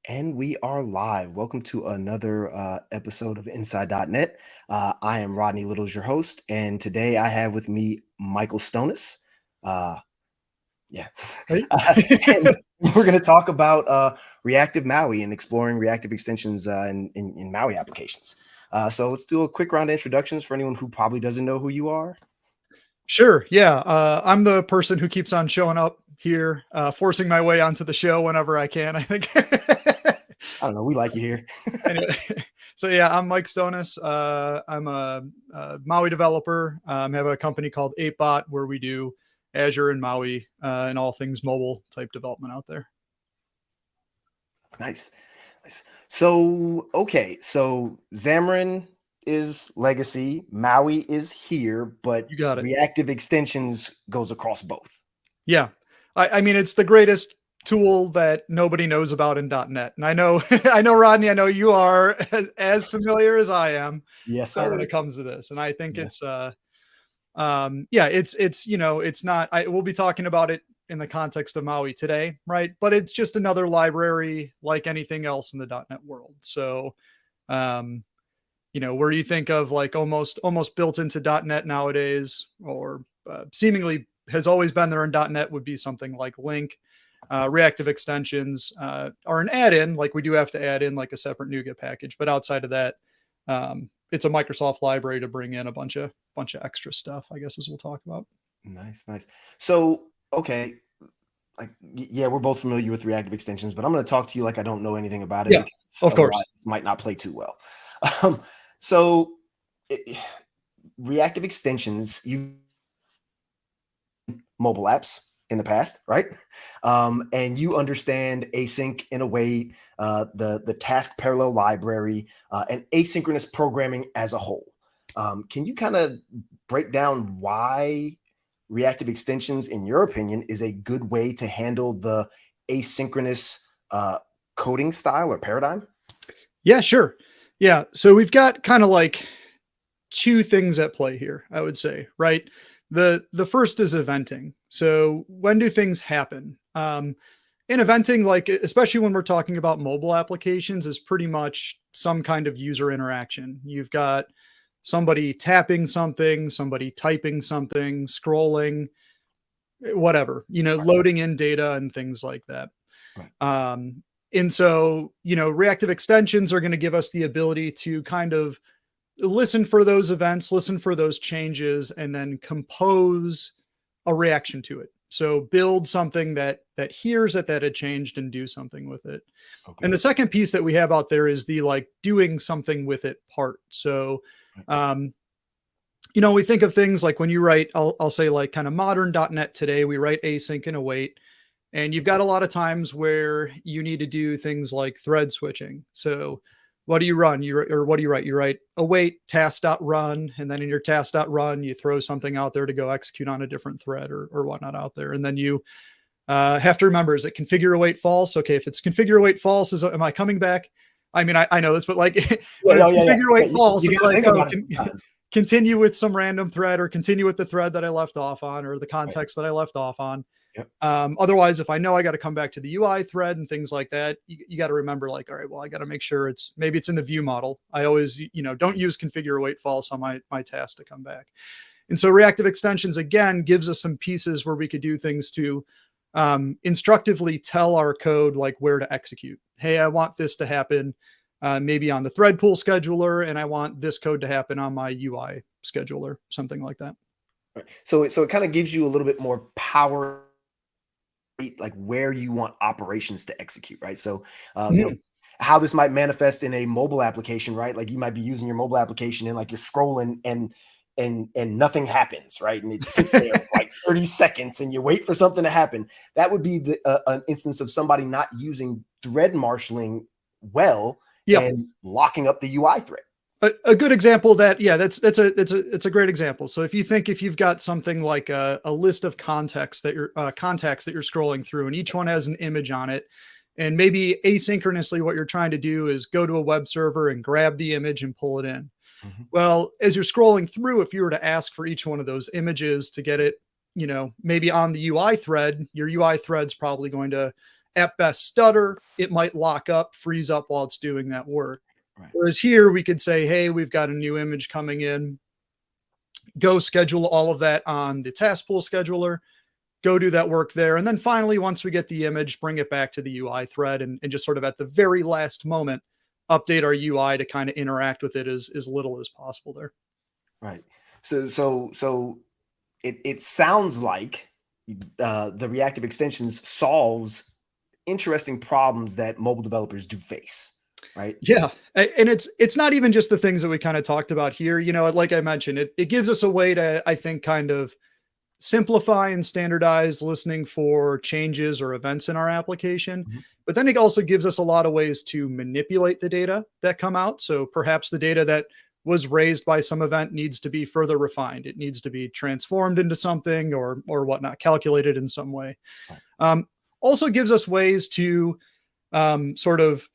And we are live. Welcome to another episode of Inside.net. I am Rodney Littles, your host, and today I have with me Michael Stonis. Uh, yeah. Right? And we're going to talk about reactive MAUI and exploring reactive extensions in MAUI applications. So let's do a quick round of introductions for anyone who probably doesn't know who you are. Sure. Yeah. I'm the person who keeps on showing up here, forcing my way onto the show whenever I can, I think. I don't know. We like you here. Anyway, so yeah, I'm Mike Stonis. I'm a Maui developer. Have a company called 8bot where we do Azure and Maui and all things mobile type development out there. Nice. So, okay. So Xamarin is legacy, Maui is here, but You got it. reactive extensions goes across both. Yeah. I mean, it's the greatest tool that nobody knows about in .NET. And I know, I know, Rodney, I know you are as familiar as I am. Yes, When sir. it comes to this. And I think Yeah. it's, yeah, it's, you know, it's not, we'll be talking about it in the context of Maui today, right? But it's just another library like anything else in the .NET world. So, you know, where you think of like almost built into .NET nowadays, or seemingly has always been there in .NET, would be something like Link. Reactive extensions are an add-in, like we do have to add in like a separate NuGet package, but outside of that, it's a Microsoft library to bring in a bunch of extra stuff, I guess, as we'll talk about. Nice. So, okay, like yeah, we're both familiar with reactive extensions, but I'm going to talk to you like I don't know anything about it Yeah, because of course. otherwise this might not play too well. Um, so reactive extensions, you mobile apps in the past, right? And you understand async and await, the task parallel library, and asynchronous programming as a whole. Can you kind of break down why reactive extensions, in your opinion, is a good way to handle the asynchronous coding style or paradigm? Yeah, sure. Yeah. So we've got kind of like two things at play here, I would say, right? The first is eventing. So when do things happen? In eventing, like especially when we're talking about mobile applications, is pretty much some kind of user interaction. You've got somebody tapping something, somebody typing something, scrolling, whatever, you know, Right. loading in data and things like that. Right. And so, you know, reactive extensions are going to give us the ability to kind of listen for those events, listen for those changes, and then compose a reaction to it. So build something that hears that had changed and do something with it. And Okay. the second piece that we have out there is the like doing something with it part. So um, you know, we think of things like when you write, I'll say like kind of modern .NET today, we write async and await. And you've got a lot of times where you need to do things like thread switching. So what do you run? What do you write? You write await task.run, and then in your task.run, you throw something out there to go execute on a different thread or whatnot out there. And then you have to remember, is it configure await false? Okay, if it's configure await false, am I coming back? I mean, I know this, but like when it's configure await false, You it's got to like, think oh, about it sometimes. continue with some random thread or continue with the thread that I left off on or the Right. context that I left off on. Yep. Otherwise, if I know I got to come back to the UI thread and things like that, you got to remember like, all right, well, I got to make sure maybe it's in the view model. I always, you know, don't use configure await false on my task to come back. And so reactive extensions, again, gives us some pieces where we could do things to instructively tell our code like where to execute. Hey, I want this to happen maybe on the thread pool scheduler, and I want this code to happen on my UI scheduler, something like that. Right. So it kind of gives you a little bit more power, like where you want operations to execute, right? So, you know, how this might manifest in a mobile application, right? Like you might be using your mobile application and like you're scrolling and nothing happens, right? And it sits there for like 30 seconds and you wait for something to happen. That would be an instance of somebody not using thread marshaling well Yep. and locking up the UI thread. A good example of that, yeah, that's a great example. So if you've got something like a list of contacts that you're scrolling through, and each one has an image on it, and maybe asynchronously what you're trying to do is go to a web server and grab the image and pull it in. Mm-hmm. Well, as you're scrolling through, if you were to ask for each one of those images to get it, you know, maybe on the UI thread, your UI thread's probably going to at best stutter. It might lock up, freeze up while it's doing that work. Right. Whereas here we could say, hey, we've got a new image coming in. Go schedule all of that on the task pool scheduler. Go do that work there. And then finally, once we get the image, bring it back to the UI thread and just sort of at the very last moment, update our UI to kind of interact with it as little as possible there. Right. So it sounds like the reactive extensions solves interesting problems that mobile developers do face. Right. Yeah. And it's not even just the things that we kind of talked about here. You know, like I mentioned, it gives us a way to, I think, kind of simplify and standardize listening for changes or events in our application. Mhm. But then it also gives us a lot of ways to manipulate the data that come out. So perhaps the data that was raised by some event needs to be further refined. It needs to be transformed into something or whatnot, calculated in some way. Right. Also gives us ways to sort of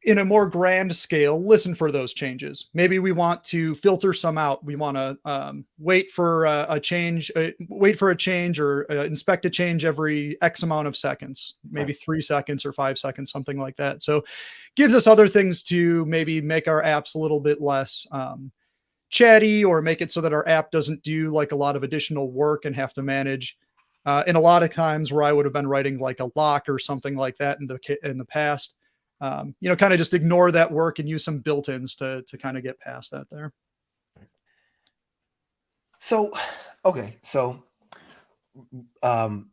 in a more grand scale, listen for those changes. Maybe we want to filter some out. We want to wait for a change, or inspect a change every X amount of seconds, maybe Right. 3 seconds or 5 seconds, something like that. So gives us other things to maybe make our apps a little bit less chatty, or make it so that our app doesn't do like a lot of additional work and have to manage. In a lot of times where I would have been writing like a lock or something like that in the past, kind of just ignore that work and use some built-ins to kind of get past that there. So, okay. So, um,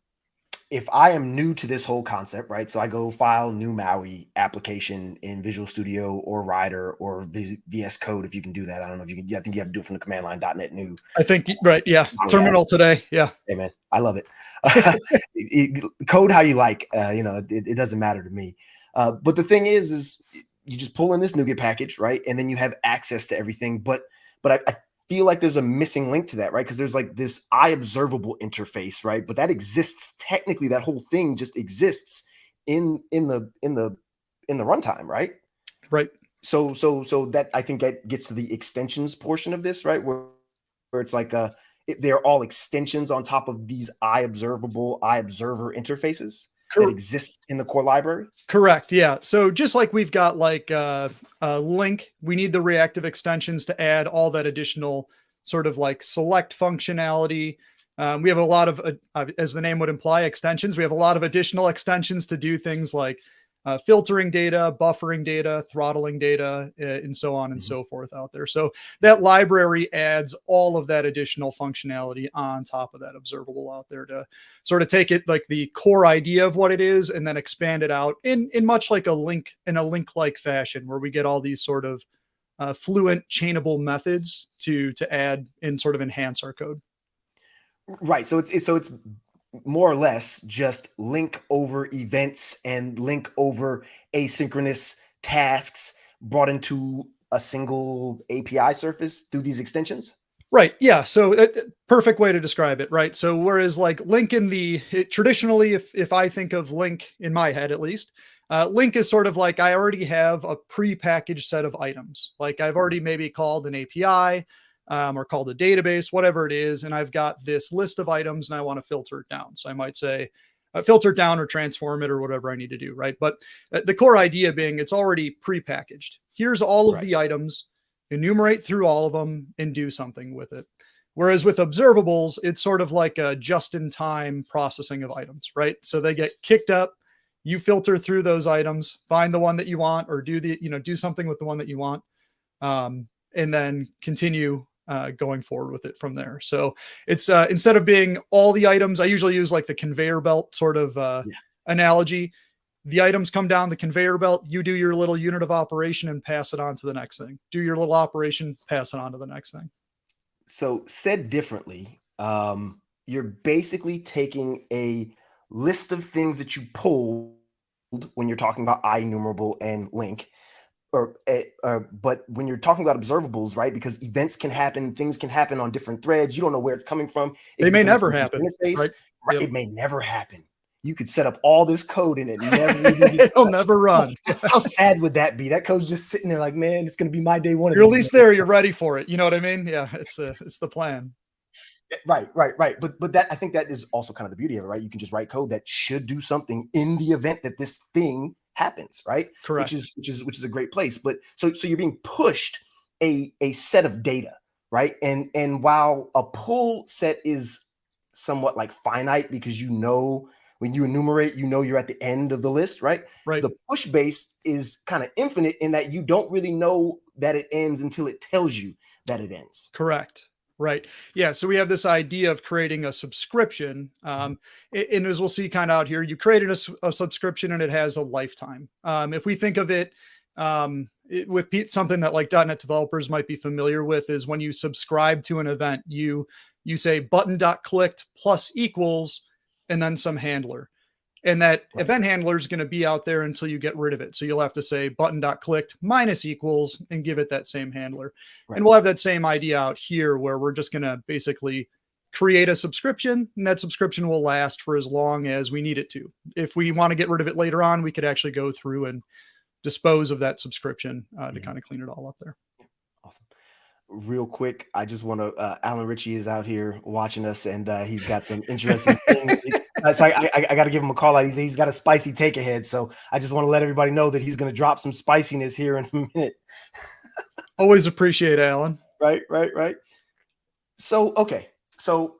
if I am new to this whole concept, right? So I go file new MAUI application in Visual Studio or Rider or VS Code if you can do that. I don't know if you can. Yeah, I think you have to do it from the command line .NET new. I think right, yeah. MAUI app. Terminal today, yeah. Hey man, I love it. Code how you like. It doesn't matter to me. But the thing is you just pull in this NuGet package, right? And then you have access to everything. But I feel like there's a missing link to that, right? Because there's like this iObservable interface, right? But that exists technically. That whole thing just exists in the runtime, right? Right. So that I think that gets to the extensions portion of this, right? Where it's like they're all extensions on top of these iObservable iObserver interfaces that exists in the core library. Correct. Yeah. So just like we've got like a link, we need the reactive extensions to add all that additional sort of like select functionality. We have a lot of, as the name would imply, extensions. We have a lot of additional extensions to do things like filtering data, buffering data, throttling data, and so on and so forth out there. So that library adds all of that additional functionality on top of that observable out there to sort of take it like the core idea of what it is and then expand it out in much like a link, in a link-like fashion, where we get all these sort of fluent chainable methods to add and sort of enhance our code. Right. So it's more or less just link over events and link over asynchronous tasks brought into a single API surface through these extensions. Right. Yeah. So perfect way to describe it. Right. So whereas like link traditionally, if I think of link in my head, at least, link is sort of like I already have a pre-packaged set of items. Like I've already maybe called an API or called a database, whatever it is. And I've got this list of items and I want to filter it down. So I might say filter it down or transform it or whatever I need to do. Right. But the core idea being it's already pre-packaged. Here's all of the items, enumerate through all of them and do something with it. Whereas with observables, it's sort of like a just-in-time processing of items, right? So they get kicked up, you filter through those items, find the one that you want, or do something with the one that you want, and then continue going forward with it from there. So it's instead of being all the items, I usually use like the conveyor belt sort of analogy. The items come down the conveyor belt, you do your little unit of operation and pass it on to the next thing. Do your little operation, pass it on to the next thing. So said differently, you're basically taking a list of things that you pulled when you're talking about IEnumerable and link, but when you're talking about observables, right? Because events can happen, things can happen on different threads. You don't know where it's coming from. They may never happen. Interface, right? Yep. It may never happen. You could set up all this code and it never it'll never run. How sad would that be? That code's just sitting there like, man, it's going to be my day one. You're at least there. You're ready for it. You know what I mean? Yeah, it's the plan. Right. But that, I think that is also kind of the beauty of it, right? You can just write code that should do something in the event that this thing happens, right? Which Correct. is a great place. But so you're being pushed a set of data, right? And while a pull set is somewhat like finite because when you enumerate, you're at the end of the list, right? Right. The push base is kind of infinite in that you don't really know that it ends until it tells you that it ends. Correct. Right. Yeah. So we have this idea of creating a subscription. And as we'll see kind of out here, you created a subscription and it has a lifetime. If we think of it, something that like .NET developers might be familiar with is when you subscribe to an event, you say button.clicked plus equals and then some handler. And that Right, event handler is going to be out there until you get rid of it. So you'll have to say button.clicked minus equals and give it that same handler. And right. we'll have that same idea out here where we're just going to basically create a subscription and that subscription will last for as long as we need it to. If we want to get rid of it later on, we could actually go through and dispose of that subscription to Mhm. kind of clean it all up there. Awesome. Real quick, I just want to. Alan Ritchie is out here watching us, and he's got some interesting things. So I got to give him a call out. He's got a spicy take ahead, so I just want to let everybody know that he's going to drop some spiciness here in a minute. Always appreciate Alan. Right. So okay, so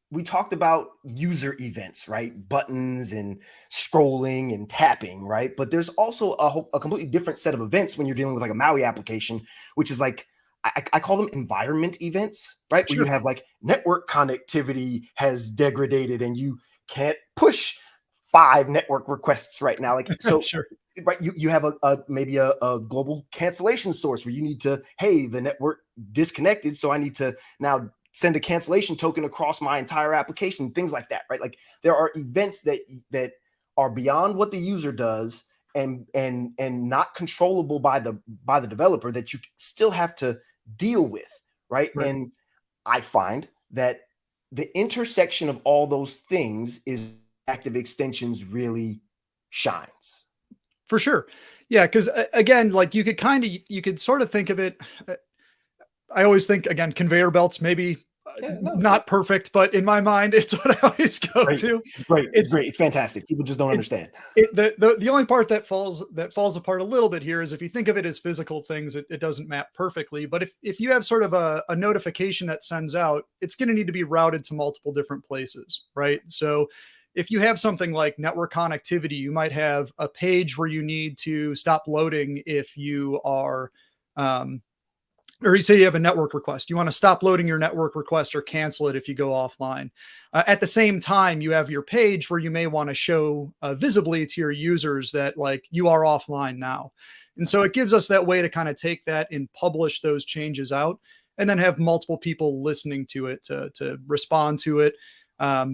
we talked about user events, right? Buttons and scrolling and tapping, right? But there's also a completely different set of events when you're dealing with like a MAUI application, which is like I call them environment events, right? Where you Sure. have like network connectivity has degraded and you can't push 5 network requests right now. Like so, Sure. right? You have maybe a global cancellation source where you need to, hey, the network disconnected, so I need to now send a cancellation token across my entire application, things like that, right? Like there are events that are beyond what the user does and not controllable by the developer that you still have to deal with, right? Right. And I find that the intersection of all those things is active extensions really shines. For sure. Yeah, because again, like you could sort of think of it. I always think again, conveyor belts, maybe Yeah, no, not perfect, but in my mind, it's what I always go great. to. It's great. It's It's great. It's fantastic. People just don't it's understand. the only part that falls apart a little bit here is if you think of it as physical things, it doesn't map perfectly. But if you have sort of a notification that sends out, it's going to need to be routed to multiple different places, right? So if you have something like network connectivity, you might have a page where you need to stop loading if you are um, or you say you have a network request, you want to stop loading your network request or cancel it if you go offline. At the same time, you have your page where you may want to show visibly to your users that like you are offline now. And so it gives us that way to kind of take that and publish those changes out and then have multiple people listening to it to respond to it,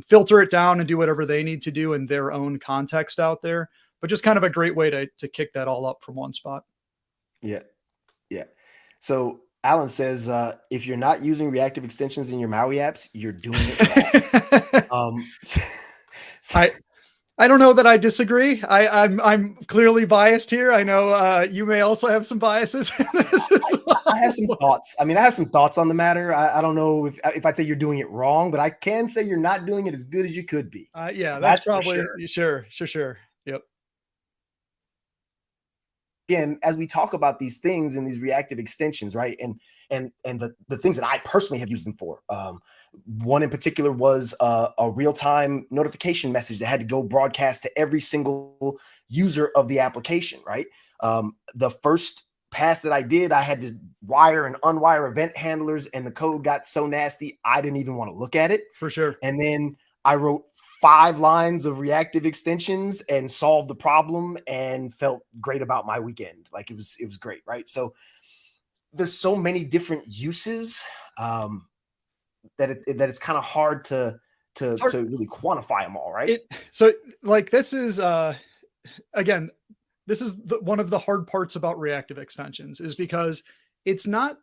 filter it down and do whatever they need to do in their own context out there. But just kind of a great way to kick that all up from one spot. Yeah. Yeah. So Alan says, if you're not using reactive extensions in your MAUI apps, you're doing it wrong. So, I I don't know that I disagree. I'm clearly biased here. I know you may also have some biases in this as I have some well. thoughts. I mean, I have some thoughts on the matter. I don't know if I'd say you're doing it wrong, but I can say you're not doing it as good as you could be. Yeah, that's That's for probably sure. sure. Yep, Again, as we talk about these things and these reactive extensions, right? And the things that I personally have used them for. One in particular was a real-time notification message that had to go broadcast to every single user of the application, right? The first pass that I did, I had to wire and unwire event handlers, and the code got so nasty, I didn't even want to look at it. for sure. And then I wrote 5 lines of reactive extensions and solved the problem and felt great about my weekend. Like it was great, right? So there's so many different uses that it's kind of hard to It's hard. really quantify them all, right? It so like this is again, this is one of the hard parts about reactive extensions is because it's not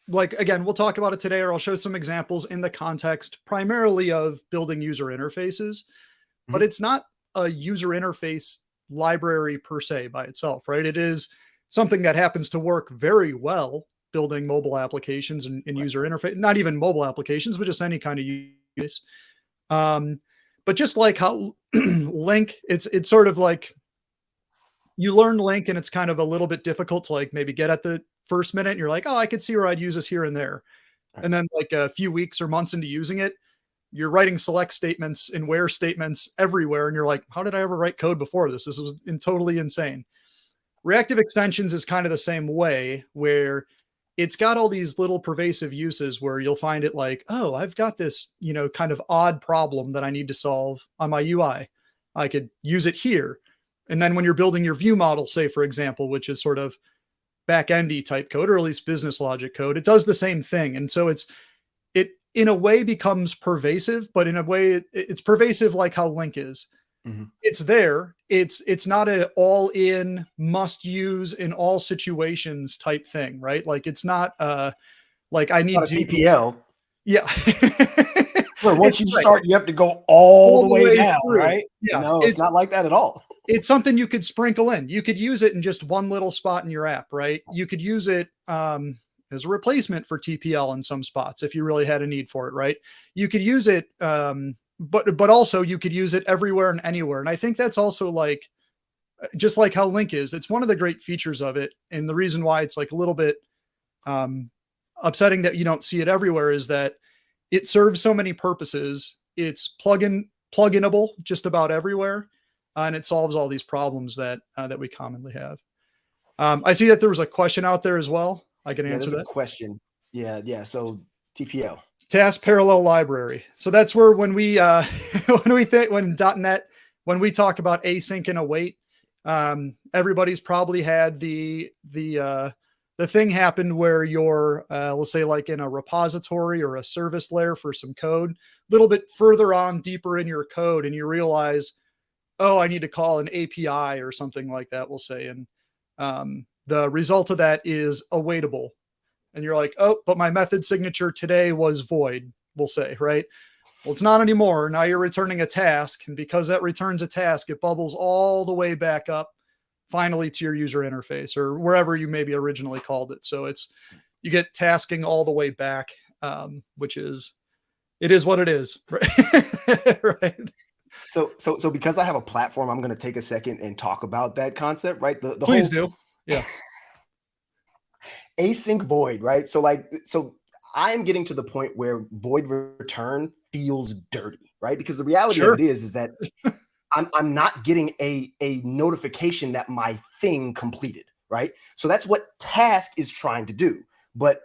like again, we'll talk about it today, or I'll show some examples in the context primarily of building user interfaces, but Mhm. it's not a user interface library per se by itself, right? It is something that happens to work very well, building mobile applications and user interface, not even mobile applications, but just any kind of use. Um, but just like how Link, it's sort of like you learn Link and it's kind of a little bit difficult to like maybe get at the first minute. And you're like, oh, I could see where I'd use this here and there. Right. And then like a few weeks or months into using it, you're writing select statements and where statements everywhere. And you're like, how did I ever write code before this? This was totally insane. Reactive extensions is kind of the same way, where it's got all these little pervasive uses where you'll find it like, oh, I've got this, kind of odd problem that I need to solve on my UI. I could use it here. And then when you're building your view model, say, for example, which is sort of back-endy type code, or at least business logic code, it does the same thing. And so it in a way becomes pervasive, but in a way it's pervasive like how Link is. Mm-hmm. It's there. It's not an all-in must use in all situations type thing, right? Like it's not like I need Not a TPL. Yeah. Where once you start, you have to go all the way down, through. right? Yeah. No, it's not like that at all. It's something you could sprinkle in. You could use it in just one little spot in your app, right? You could use it as a replacement for TPL in some spots if you really had a need for it, right? You could use it, but also you could use it everywhere and anywhere. And I think that's also like, just like how Link is, it's one of the great features of it. And the reason why it's like a little bit upsetting that you don't see it everywhere is that it serves so many purposes. It's plug-inable just about everywhere. And it solves all these problems that we commonly have. I see that there was a question out there as well. I can answer that. Question. Yeah. So TPL. Task parallel library. So that's where when we when .NET, when we talk about async and await, everybody's probably had the thing happen where you're let's say like in a repository or a service layer for some code, a little bit further on deeper in your code, and you realize, oh, I need to call an API or something like that, we'll say. And the result of that is awaitable. And you're like, oh, but my method signature today was void, we'll say, right? Well, it's not anymore. Now you're returning a task. And because that returns a task, it bubbles all the way back up finally to your user interface or wherever you maybe originally called it. So you get tasking all the way back, which is what it is. Right. Right. So because I have a platform, I'm going to take a second and talk about that concept, right? Please do. Yeah. Async void, right? So I'm getting to the point where void return feels dirty, right? Because the reality of it is that I'm not getting a notification that my thing completed, right? So that's what task is trying to do. But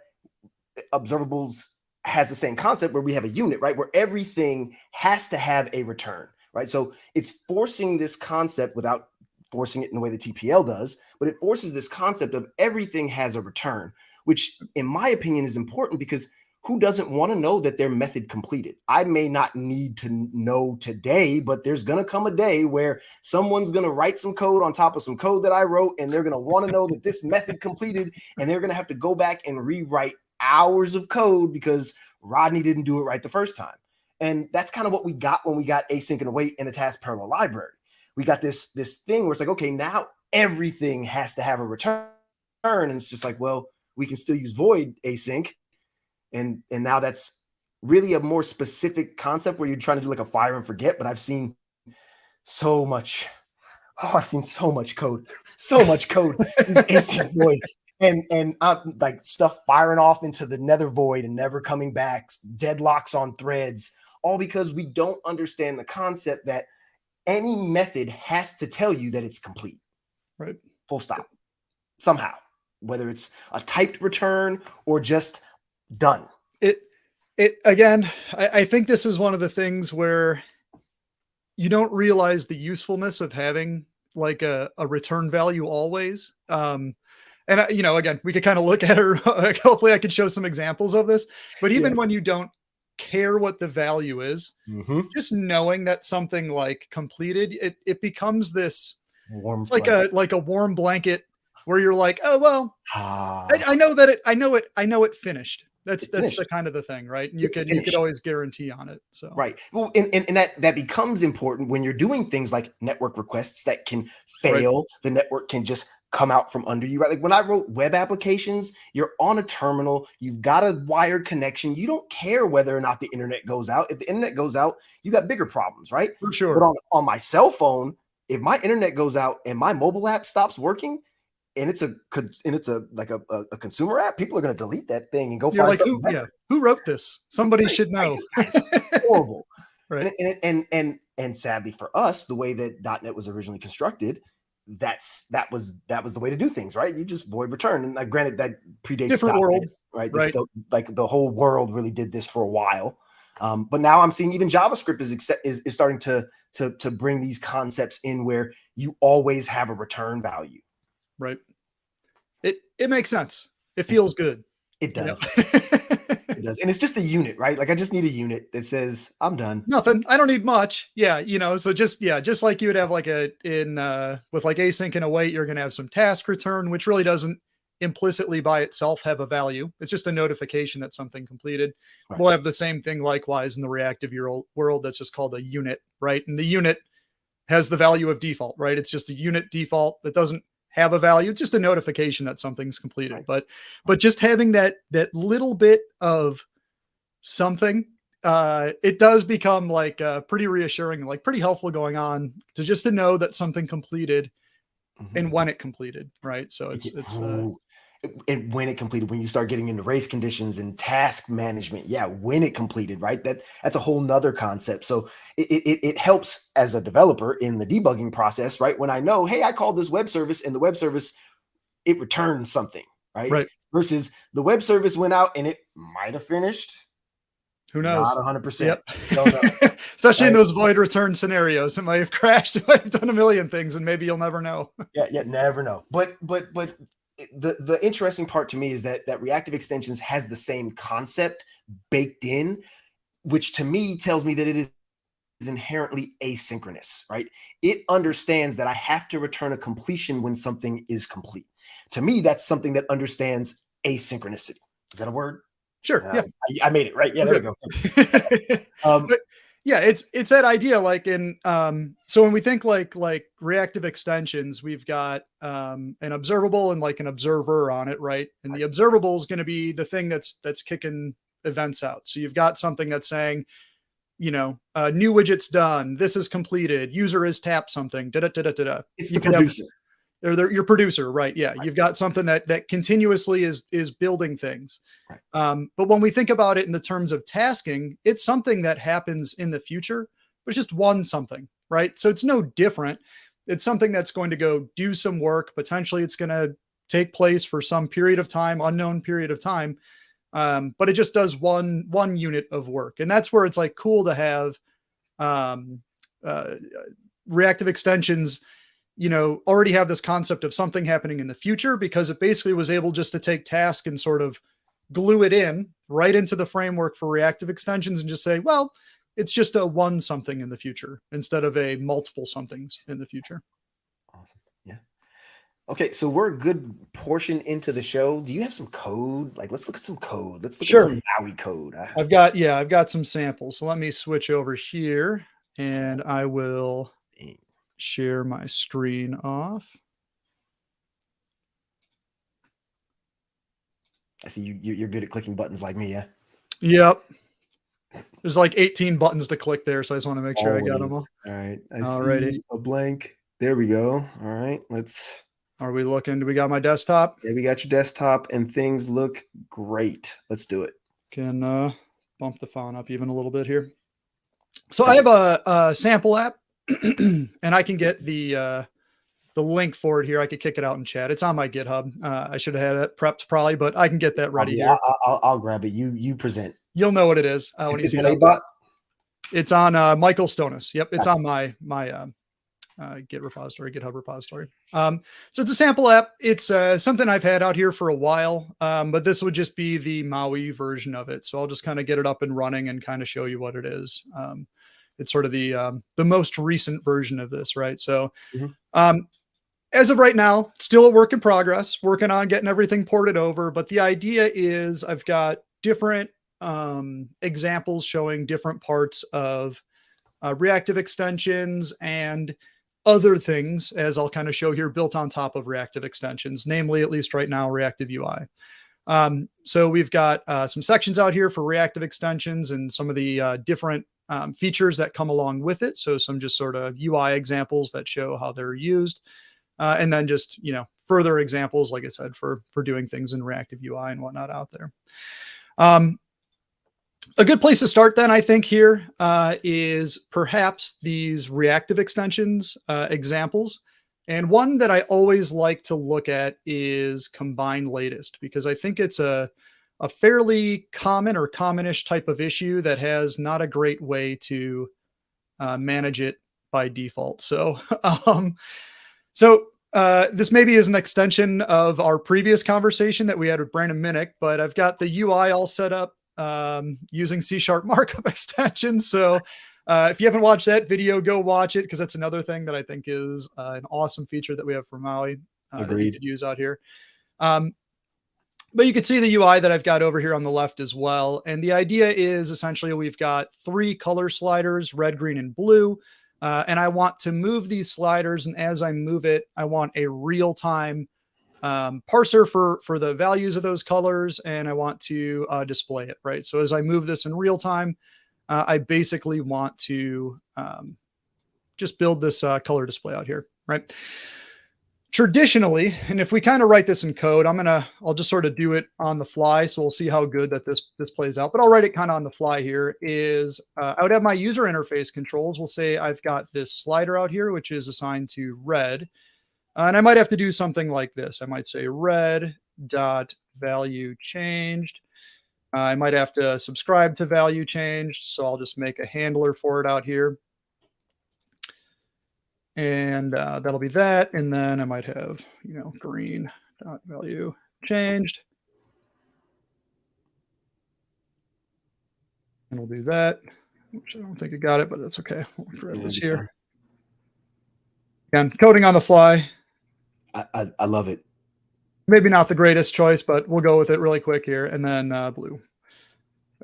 observables has the same concept where we have a unit, right? Where everything has to have a return, right? So it's forcing this concept without forcing it in the way the TPL does, but it forces this concept of everything has a return, which in my opinion is important because who doesn't want to know that their method completed? I may not need to know today, but there's going to come a day where someone's going to write some code on top of some code that I wrote, and they're going to want to know that this method completed, and they're going to have to go back and rewrite hours of code because Rodney didn't do it right the first time. And that's kind of what we got when we got async and await in the task parallel library. We got this thing where it's like, okay, now everything has to have a return. And it's just like, well, we can still use void async. And now that's really a more specific concept where you're trying to do like a fire and forget. But I've seen so much code, async void. And like stuff firing off into the nether void and never coming back, deadlocks on threads, all because we don't understand the concept that any method has to tell you that it's complete. Right. Full stop. Somehow, whether it's a typed return or just done. Again, I think this is one of the things where you don't realize the usefulness of having like a return value always. And again, we could kind of look at it. Hopefully I could show some examples of this, but even when you don't care what the value is, just knowing that something like completed, it becomes this warm, it's like a warm blanket where you're like, oh, well, I know it finished. That's the kind of the thing, right? And you could always guarantee on it. So right. Well, and that becomes important when you're doing things like network requests that can fail. Right. The network can just come out from under you, right? Like when I wrote web applications, you're on a terminal, you've got a wired connection. You don't care whether or not the internet goes out. If the internet goes out, you got bigger problems, right? For But sure. on my cell phone, if my internet goes out and my mobile app stops working, and it's a like a consumer app, people are going to delete that thing and go You're find like, something who, yeah, better. who wrote this? Somebody Right, should right. know. This guy's horrible. Right. And sadly for us, the way that .NET was originally constructed, that was the way to do things, right? You just void return. And granted, that predates Different .NET, world. right? It's Right. still like the whole world really did this for a while. But now I'm seeing even JavaScript is starting to bring these concepts in where you always have a return value. Right. It makes sense. It feels good. It You know? does. It does. And it's just a unit, right? Like I just need a unit that says I'm done. Nothing. I don't need much. Yeah, so just yeah, just like you would have like with like async and await, you're gonna have some task return, which really doesn't implicitly by itself have a value. It's just a notification that something completed. Right. We'll have the same thing likewise in the reactive world that's just called a unit, right? And the unit has the value of default, right? It's just a unit default that doesn't have a value. It's just a notification that something's completed. Right. But just having that little bit of something, it does become like pretty reassuring, like pretty helpful going on to know that something completed and when it completed, right? So it's and when it completed, when you start getting into race conditions and task management, yeah, when it completed, right? That's a whole nother concept. So it helps as a developer in the debugging process, right? When I know, hey, I called this web service and the web service, it returns something, right? right. Versus the web service went out and it might have finished. Who Not knows? 100%. Yep. Don't know. Especially in Right? those void return scenarios, it might have crashed, it might have done a million things, and maybe you'll never know. Yeah, never know. But the interesting part to me is that reactive extensions has the same concept baked in, which to me tells me that it is inherently asynchronous, right? It understands that I have to return a completion when something is complete. To me, that's something that understands asynchronicity. Is that a word? Sure. Yeah. I made it right. Yeah, there we go. But yeah, it's that idea. Like so when we think like reactive extensions, we've got an observable and like an observer on it, right? And the observable is going to be the thing that's kicking events out. So you've got something that's saying, new widget's done, this is completed, user has tapped something, da da da da da. It's the producer. They're your producer, right? Yeah, right. You've got something that continuously is building things. Right. But when we think about it in the terms of tasking, it's something that happens in the future, but it's just one something, right? So it's no different. It's something that's going to go do some work. Potentially, it's going to take place for some period of time, unknown period of time. But it just does one unit of work, and that's where it's like cool to have reactive extensions. Already have this concept of something happening in the future, because it basically was able just to take task and sort of glue it in right into the framework for reactive extensions and just say, well, it's just a one something in the future instead of a multiple somethings in the future. Awesome. Yeah. Okay. So we're a good portion into the show. Do you have some code? Like, let's look at some code. Let's look at some MAUI code. I've got some samples. So let me switch over here and I will share my screen off. I see you're good at clicking buttons like me, yeah? Yep. There's like 18 buttons to click there, so I just want to make sure I got them all. All right. I see a blank. There we go. All right. Are we looking? Do we got my desktop? Yeah, we got your desktop and things look great. Let's do it. Can bump the font up even a little bit here. So I have a sample app and I can get the link for it here. I could kick it out in chat. It's on my GitHub. I should have had it prepped probably, but I can get that ready. Yeah, I'll grab it. You present. You'll know what it is when you see it. It's on Michael Stonis. Yep, it's on my Git repository, GitHub repository. So it's a sample app. It's something I've had out here for a while, but this would just be the MAUI version of it. So I'll just kind of get it up and running and kind of show you what it is. It's sort of the most recent version of this, right? So as of right now, still a work in progress, working on getting everything ported over. But the idea is I've got different examples showing different parts of reactive extensions and other things, as I'll kind of show here, built on top of reactive extensions, namely, at least right now, reactive UI. So we've got some sections out here for reactive extensions and some of the different features that come along with it. So some just sort of UI examples that show how they're used. And then just, further examples, like I said, for doing things in reactive UI and whatnot out there. A good place to start then, I think here is perhaps these reactive extensions examples. And one that I always like to look at is combine latest, because I think it's a fairly common or commonish type of issue that has not a great way to manage it by default. So, this maybe is an extension of our previous conversation that we had with Brandon Minnick, but I've got the UI all set up using C# markup extensions. So if you haven't watched that video, go watch it, because that's another thing that I think is an awesome feature that we have for MAUI that you could use out here. But you can see the UI that I've got over here on the left as well. And the idea is essentially we've got 3 color sliders, red, green, and blue. And I want to move these sliders. And as I move it, I want a real-time parser for the values of those colors. And I want to display it, right? So as I move this in real time, I basically want to just build this color display out here, right? Traditionally, and if we kind of write this in code, I'll just sort of do it on the fly. So we'll see how good that this plays out, but I'll write it kind of on the fly here is I would have my user interface controls. We'll say I've got this slider out here, which is assigned to red. And I might have to do something like this. I might say red dot value changed. I might have to subscribe to value changed. So I'll just make a handler for it out here. And that'll be that. And then I might have, green dot value changed. And we'll do that, which I don't think I got it, but that's okay. We'll grab this here. Again, coding on the fly. I love it. Maybe not the greatest choice, but we'll go with it really quick here. And then blue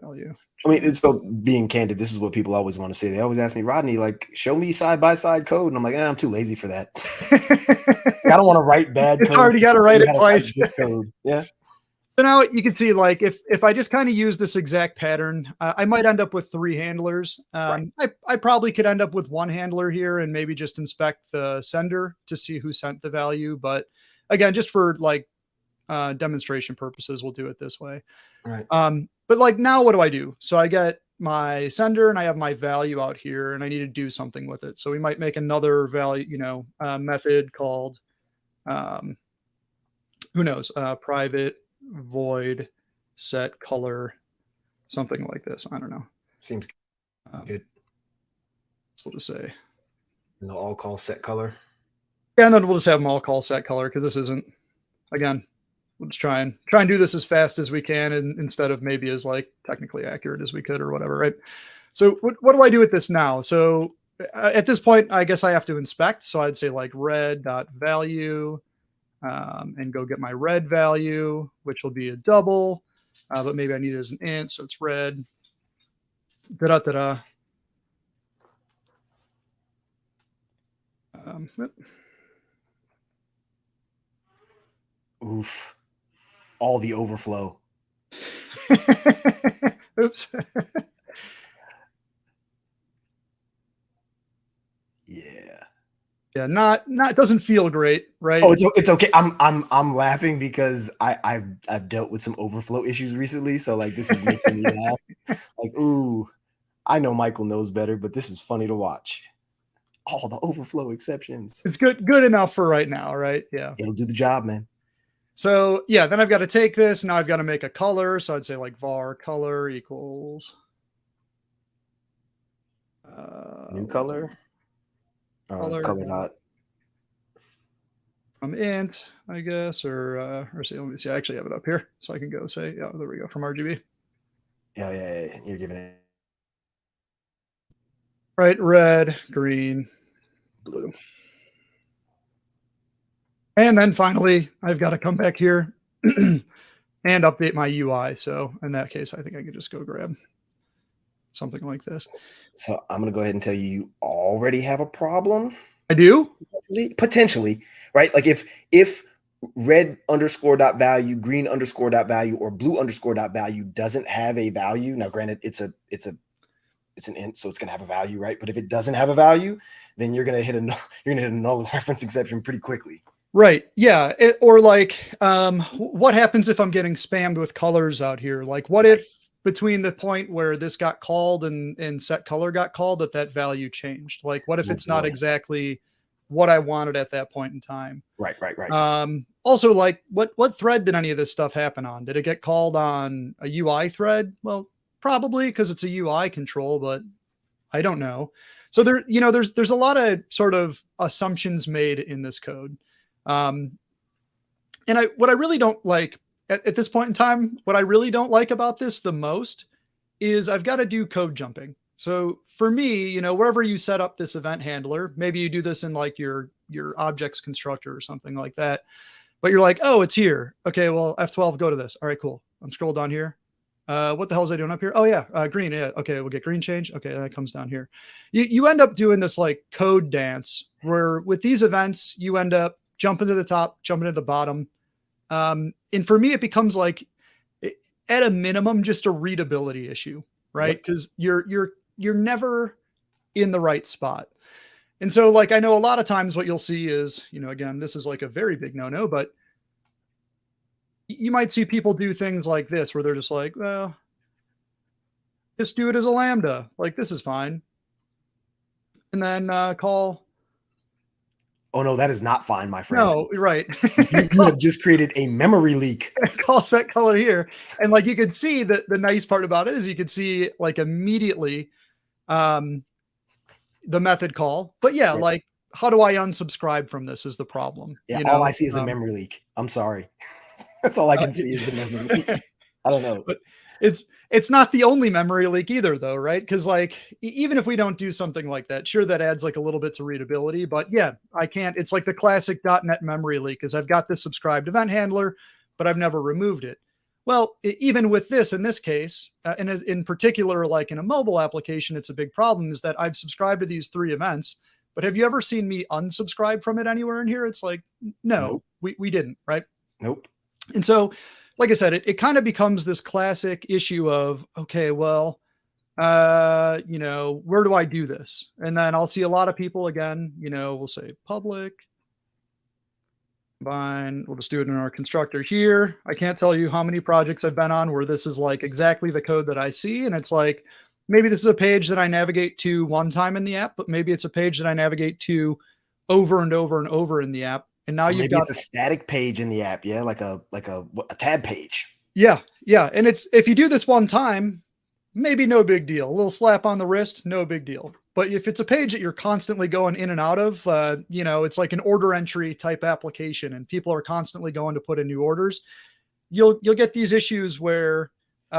value. I mean, it's so being candid. This is what people always want to say. They always ask me, Rodney, like, show me side-by-side code. And I'm like, I'm too lazy for that. I don't want to write bad code. It's hard. You got to write it twice. Code. Yeah. So now you can see, like, if I just kind of use this exact pattern, I might end up with 3 handlers. Right. I probably could end up with 1 handler here and maybe just inspect the sender to see who sent the value. But again, just for like demonstration purposes, we'll do it this way. Right. But like now what do I do? So I get my sender and I have my value out here and I need to do something with it. So we might make another value, method called, who knows, private void set color, something like this. I don't know. Seems good. So we'll just say, and they'll all call set color. Yeah, and then we'll just have them all call set color because this isn't, again, we'll just try and do this as fast as we can, and instead of maybe as like technically accurate as we could or whatever, right? So what do I do with this now? So at this point, I guess I have to inspect. So I'd say like red dot value and go get my red value, which will be a double, but maybe I need it as an int, so it's red. Da-da-da-da. Oof. All the overflow. Oops. Yeah, not doesn't feel great, right? Oh, it's okay. I'm laughing because I've dealt with some overflow issues recently, so like this is making me laugh. Like, ooh, I know Michael knows better, but this is funny to watch. All the overflow exceptions. It's good enough for right now, right? Yeah, it'll do the job, man. So yeah, then I've got to take this. Now I've got to make a color. So I'd say like var color equals new color. Color dot from int, I guess, or see, let me see. I actually have it up here, so I can go say, yeah, there we go, from RGB. Yeah. You're giving it right, red, green, blue. And then finally, I've got to come back here and update my UI. So in that case, I think I could just go grab something like this. So I'm going to go ahead and tell you already have a problem. I do. Potentially, right? Like if red underscore dot value, green underscore dot value, or blue underscore dot value doesn't have a value. Now, granted, it's an int, so it's gonna have a value, right? But if it doesn't have a value, then you're gonna hit a you're gonna hit a null reference exception pretty quickly. Right. Yeah. Or like, what happens if I'm getting spammed with colors out here? Like, what Right. if between the point where this got called and set color got called that value changed? Like, what if Oh it's not boy. exactly what I wanted at that point in time? Right, right, right. Also, like, what thread did any of this stuff happen on? Did it get called on a UI thread? Well, probably because it's a UI control, but I don't know. So there, there's a lot of sort of assumptions made in this code. Um, and what I really don't like at this point in time, what I really don't like about this the most is I've got to do code jumping. So for me, wherever you set up this event handler, maybe you do this in like your objects constructor or something like that. But you're like, oh, it's here. Okay, well, F12, go to this. All right, cool. I'm scroll down here. What the hell is I doing up here? Oh yeah, green. Yeah, okay, we'll get green change. Okay, that comes down here. You end up doing this like code dance where with these events you end up jumping to the top, jumping to the bottom, and for me it becomes like at a minimum just a readability issue, right? Yep. Because you're never in the right spot. And so, like, I know a lot of times what you'll see is, again, this is like a very big no-no, but you might see people do things like this where they're just like, well, just do it as a lambda. Like, this is fine. And then call. Oh no, that is not fine, my friend. No, right. You have just created a memory leak. Call set color here. And like you could see that the nice part about it is you could see like immediately the method call. But yeah, Right. like, how do I unsubscribe from this is the problem. Yeah, all I see is a memory leak. I'm sorry. That's all I Uh, can see is the memory leak. I don't know. but it's not the only memory leak either though, right? Because like even if we don't do something like that, sure, that adds like a little bit to readability, but yeah, I can't. It's like the classic .NET memory leak is I've got this subscribed event handler, but I've never removed it. Well, even with this, in this case, and in particular, like in a mobile application, it's a big problem is that I've subscribed to these 3 events, but have you ever seen me unsubscribe from it anywhere in here? It's like, no, Nope. we didn't, right? Nope. And so, like I said, it kind of becomes this classic issue of, okay, well, where do I do this? And then I'll see a lot of people again, we'll say public combine, we'll just do it in our constructor here. I can't tell you how many projects I've been on where this is like exactly the code that I see. And it's like, maybe this is a page that I navigate to one time in the app, but maybe it's a page that I navigate to over and over and over in the app. And now Or you've maybe got it's a static page in the app. Yeah, like a tab page. Yeah, yeah, and it's if you do this one time, maybe no big deal. A little slap on the wrist, no big deal. But if it's a page that you're constantly going in and out of, it's like an order entry type application, and people are constantly going to put in new orders. You'll get these issues where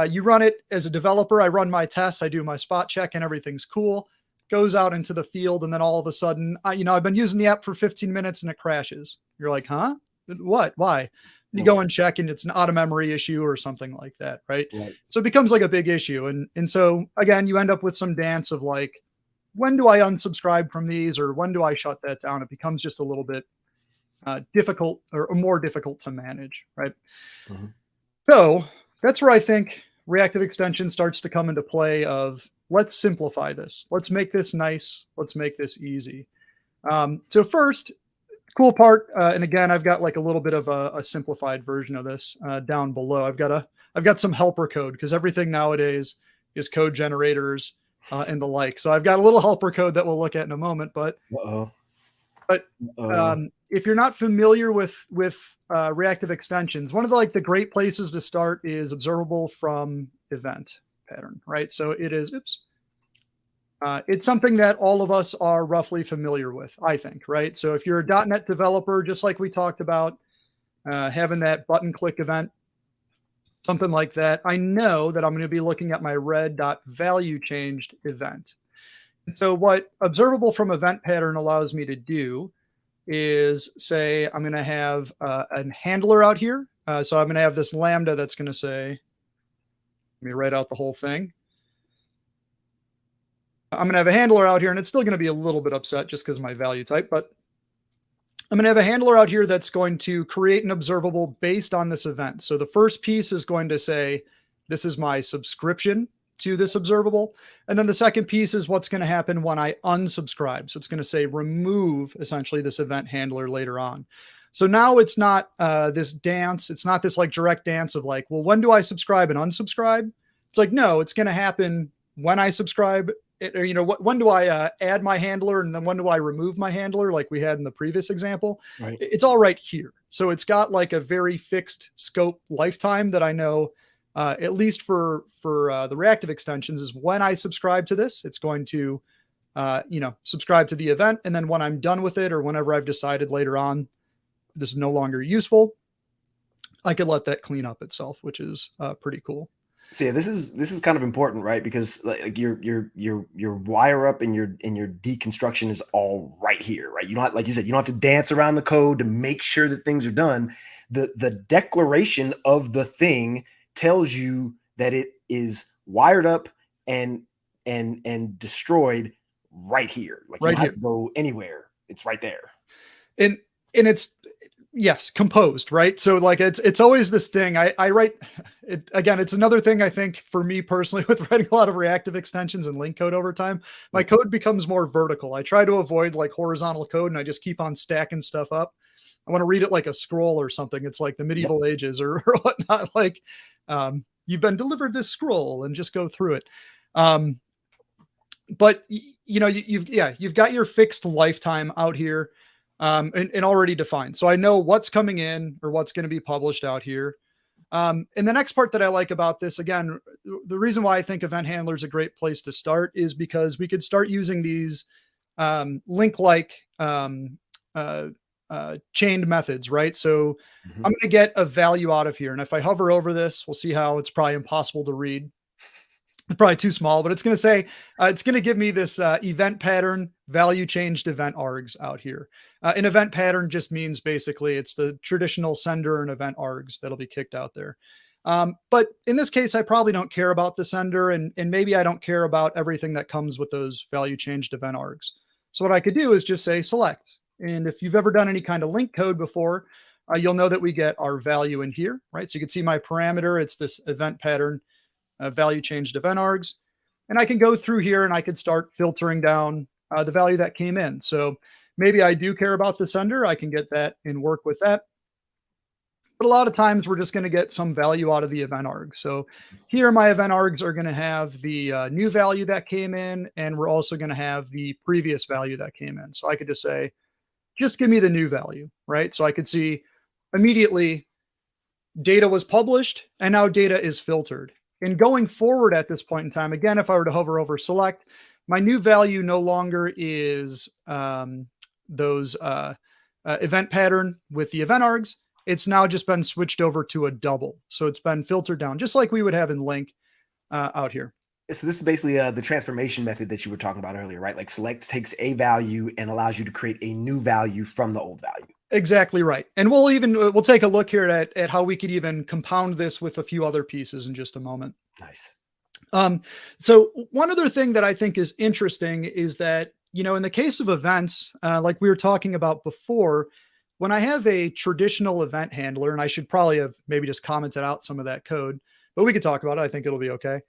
you run it as a developer. I run my tests, I do my spot check, and everything's cool. Goes out into the field, and then all of a sudden, I've been using the app for 15 minutes and it crashes. You're like, huh? What? Why? You go and check and it's an out of memory issue or something like that, right? Right. So it becomes like a big issue. And so again, you end up with some dance of like, when do I unsubscribe from these or when do I shut that down? It becomes just a little bit difficult or more difficult to manage, right? Mhm. So that's where I think reactive extension starts to come into play of let's simplify this. Let's make this nice. Let's make this easy. So first, cool part, and again, I've got like a little bit of a simplified version of this down below. I've got some helper code because everything nowadays is code generators and the like. So I've got a little helper code that we'll look at in a moment. But Uh-oh. but Uh-oh. if you're not familiar with reactive extensions, one of the great places to start is observable from event pattern, right? So it is. Oops. It's something that all of us are roughly familiar with, I think, right? So if you're a .NET developer, just like we talked about, having that button click event, something like that, I know that I'm going to be looking at my red.valueChanged event. And so what observable from event pattern allows me to do is say I'm going to have a handler out here. So I'm going to have this lambda that's going to say, let me write out the whole thing. I'm going to have a handler out here, and it's still going to be a little bit upset just because of my value type, but I'm going to have a handler out here that's going to create an observable based on this event. So the first piece is going to say, this is my subscription to this observable. And then the second piece is what's going to happen when I unsubscribe. So it's going to say remove essentially this event handler later on. So now it's not this dance. It's not this like direct dance of like, well, when do I subscribe and unsubscribe? It's like, no, it's going to happen when I subscribe. Or, you know, when do I add my handler, and then when do I remove my handler, like we had in the previous example? Right. It's all right here. So it's got like a very fixed scope lifetime that I know, at least for the reactive extensions, is when I subscribe to this, it's going to, subscribe to the event. And then when I'm done with it, or whenever I've decided later on, this is no longer useful, I could let that clean up itself, which is pretty cool. So yeah, this is kind of important, right? Because like your wire up and your deconstruction is all right here, right? You don't have, like you said, you don't have to dance around the code to make sure that things are done. The declaration of the thing tells you that it is wired up and destroyed right here. Like you Right don't have here. to go anywhere. It's right there. And it's, yes, composed, right? So like it's always this thing. I write it again. It's another thing I think for me personally with writing a lot of reactive extensions and link code over time. My code becomes more vertical. I try to avoid like horizontal code, and I just keep on stacking stuff up. I want to read it like a scroll or something. It's like the medieval ages or whatnot. Like you've been delivered this scroll, and just go through it. But you've got your fixed lifetime out here. And already defined. So I know what's coming in or what's going to be published out here. And the next part that I like about this, again, the reason why I think event handler is a great place to start is because we could start using these link-like chained methods, right? So I'm going to get a value out of here. And if I hover over this, we'll see how it's probably impossible to read. Probably too small, but it's going to say, it's going to give me this event pattern value changed event args out here. An event pattern just means basically it's the traditional sender and event args that'll be kicked out there. But in this case, I probably don't care about the sender, and maybe I don't care about everything that comes with those value changed event args. So what I could do is just say select. And if you've ever done any kind of link code before, you'll know that we get our value in here, right? So you can see my parameter, it's this event pattern value changed event args. And I can go through here and I could start filtering down the value that came in. So maybe I do care about the sender. I can get that and work with that. But a lot of times we're just going to get some value out of the event arg. So here my event args are going to have the new value that came in, and we're also going to have the previous value that came in. So I could just say, just give me the new value, right? So I could see immediately data was published and now data is filtered. And going forward at this point in time, again, if I were to hover over select, my new value no longer is those event pattern with the event args. It's now just been switched over to a double. So it's been filtered down, just like we would have in link out here. So this is basically the transformation method that you were talking about earlier, right? Like select takes a value and allows you to create a new value from the old value. Exactly right. And we'll take a look here at how we could even compound this with a few other pieces in just a moment. Nice. So one other thing that I think is interesting is that, in the case of events, like we were talking about before, when I have a traditional event handler, and I should probably have maybe just commented out some of that code, but we could talk about it. I think it'll be okay.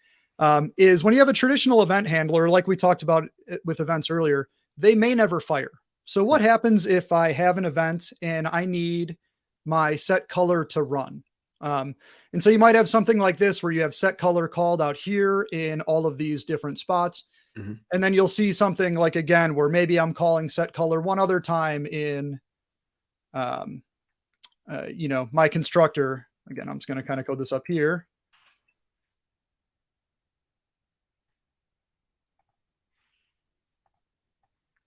Is when you have a traditional event handler, like we talked about with events earlier, they may never fire. So what happens if I have an event and I need my set color to run? And so you might have something like this where you have set color called out here in all of these different spots. And then you'll see something like, again, where maybe I'm calling set color one other time in, my constructor. Again, I'm just going to kind of code this up here.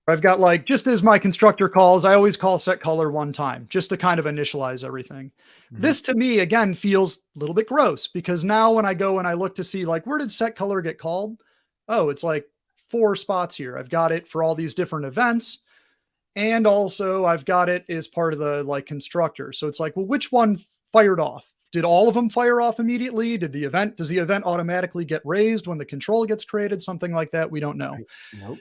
I've got like, just as my constructor calls, I always call set color one time just to kind of initialize everything. This to me, again, feels a little bit gross because now when I go and I look to see like, where did set color get called? Oh, it's like 4 spots here. I've got it for all these different events. And also I've got it as part of the like constructor. So it's like, well, which one fired off? did all of them fire off immediately? Does the event automatically get raised when the control gets created? Something like that. We don't know. Right.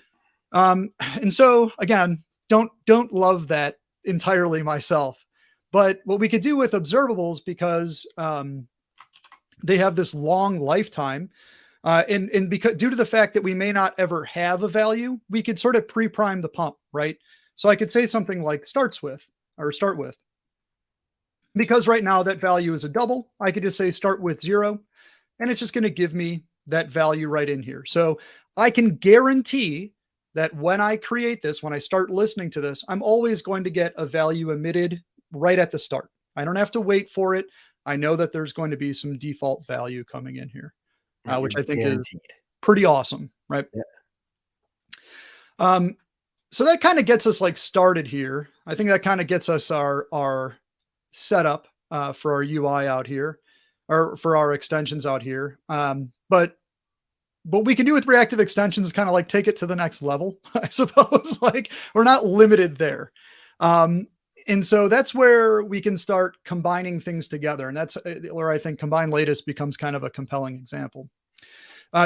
Nope. And so again, don't love that entirely myself. But what we could do with observables, because they have this long lifetime, and because due to the fact that we may not ever have a value, we could sort of pre-prime the pump, right? So I could say something like start with, because right now that value is a double. I could just say start with 0, and it's just going to give me that value right in here. So I can guarantee that when I create this, when I start listening to this, I'm always going to get a value emitted right at the start. I don't have to wait for it. I know that there's going to be some default value coming in here, Right. which You're I think is guaranteed. pretty awesome, right? Yeah. So that kind of gets us like started here. I think that kind of gets us our setup for our UI out here, or for our extensions out here. But what we can do with reactive extensions is kind of like take it to the next level, I suppose. Like we're not limited there. And so that's where we can start combining things together. And that's where I think combine latest becomes kind of a compelling example.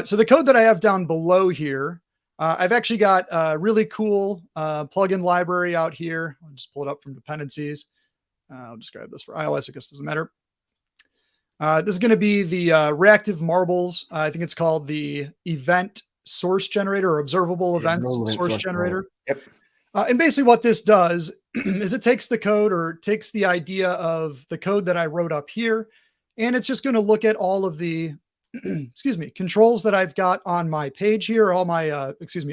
So the code that I have down below here, I've actually got a really cool plugin library out here. I'll just pull it up from dependencies. I'll just grab this for iOS. I guess it doesn't matter. This is going to be the reactive marbles. I think it's called the event source generator, or observable events source generator. Yep. And basically what this does is it takes the code, or takes the idea of the code that I wrote up here, and it's just going to look at all of the excuse me, controls that I've got on my page here, all my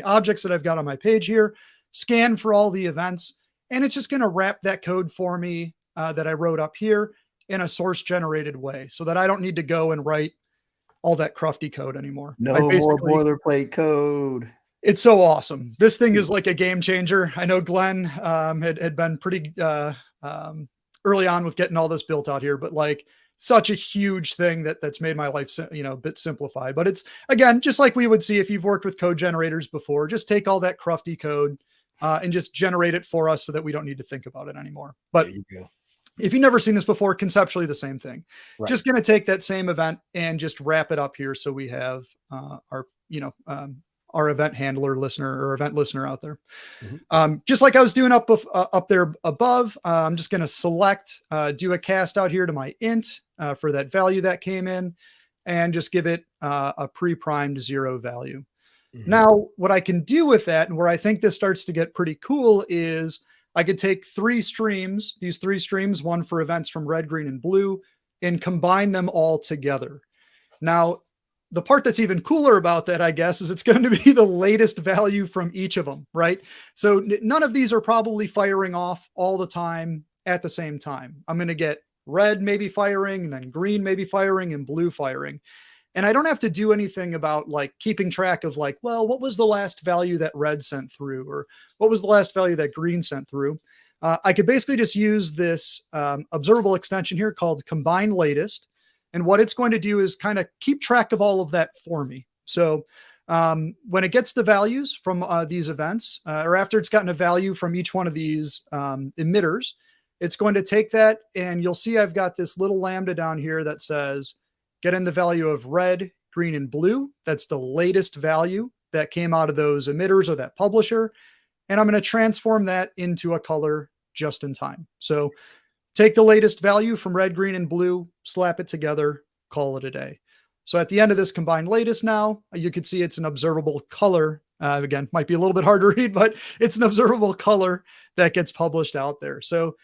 objects that I've got on my page here, scan for all the events, and it's just going to wrap that code for me that I wrote up here in a source generated way, so that I don't need to go and write all that crufty code anymore. No more boilerplate code. It's so awesome. This thing is like a game changer. I know Glenn had been pretty early on with getting all this built out here, but like such a huge thing that's made my life, a bit simplified. But it's, again, just like we would see if you've worked with code generators before, just take all that crufty code and just generate it for us so that we don't need to think about it anymore. But there you go. If you've never seen this before, conceptually the same thing. Right. Just going to take that same event and just wrap it up here, so we have our event handler listener, or event listener out there. Mm-hmm. Just like I was doing up there above, I'm just going to select, do a cast out here to my int for that value that came in, and just give it a pre-primed 0 value. Mm-hmm. Now, what I can do with that, and where I think this starts to get pretty cool, is I could take these 3 streams, one for events from red, green, and blue, and combine them all together. Now, the part that's even cooler about that, I guess, is it's going to be the latest value from each of them, right? So none of these are probably firing off all the time at the same time. I'm going to get red maybe firing, and then green maybe firing, and blue firing. And I don't have to do anything about like keeping track of like, well, what was the last value that red sent through, or what was the last value that green sent through? I could basically just use this observable extension here called combine latest. And what it's going to do is kind of keep track of all of that for me. So when it gets the values from these events, or after it's gotten a value from each one of these emitters, it's going to take that, and you'll see I've got this little lambda down here that says, get in the value of red, green, and blue. That's the latest value that came out of those emitters or that publisher. And I'm going to transform that into a color just in time. So take the latest value from red, green, and blue, slap it together, call it a day. So at the end of this combined latest now, you can see it's an observable color. Again, might be a little bit hard to read, but it's an observable color that gets published out there. So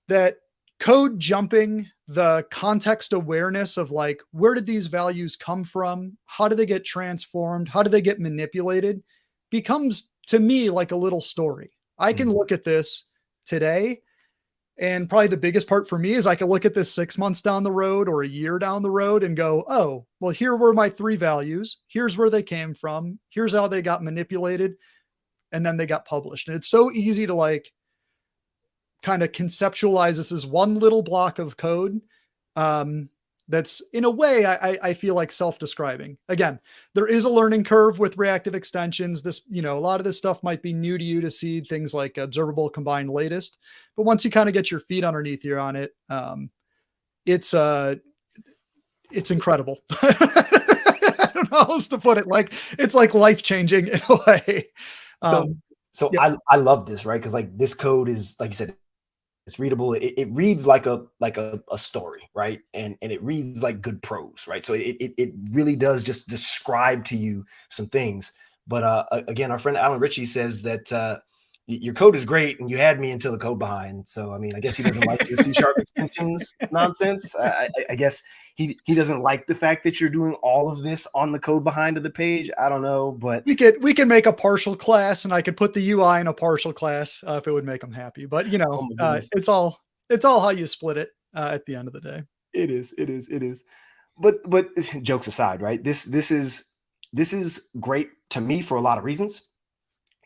that code jumping, the context awareness of like, where did these values come from? How do they get transformed? How do they get manipulated? Becomes to me like a little story. I can look at this today, and probably the biggest part for me is I can look at this 6 months down the road or a year down the road and go, oh, well, here were my 3 values. Here's where they came from. Here's how they got manipulated. And then they got published. And it's so easy to like kind of conceptualize this as one little block of code that's in a way I feel like self-describing. Again, there is a learning curve with reactive extensions. This, a lot of this stuff might be new to you to see, things like observable combined latest, but once you kind of get your feet underneath you on it, it's it's incredible. I don't know how else to put it. Like it's like life changing in a way. So Um, so yeah, I love this, right? Because like this code is like you said, it's readable. It reads like a story, right? And it reads like good prose, right? So it really does just describe to you some things. But again, our friend Alan Ritchie says that your code is great, and you had me until the code behind. So I mean, I guess he doesn't like your C sharp extensions nonsense. I guess he doesn't like the fact that you're doing all of this on the code behind of the page. I don't know, but we can make a partial class, and I could put the UI in a partial class if it would make them happy. But oh my goodness, it's all how you split it at the end of the day. it is. But jokes aside, right? This is great to me for a lot of reasons.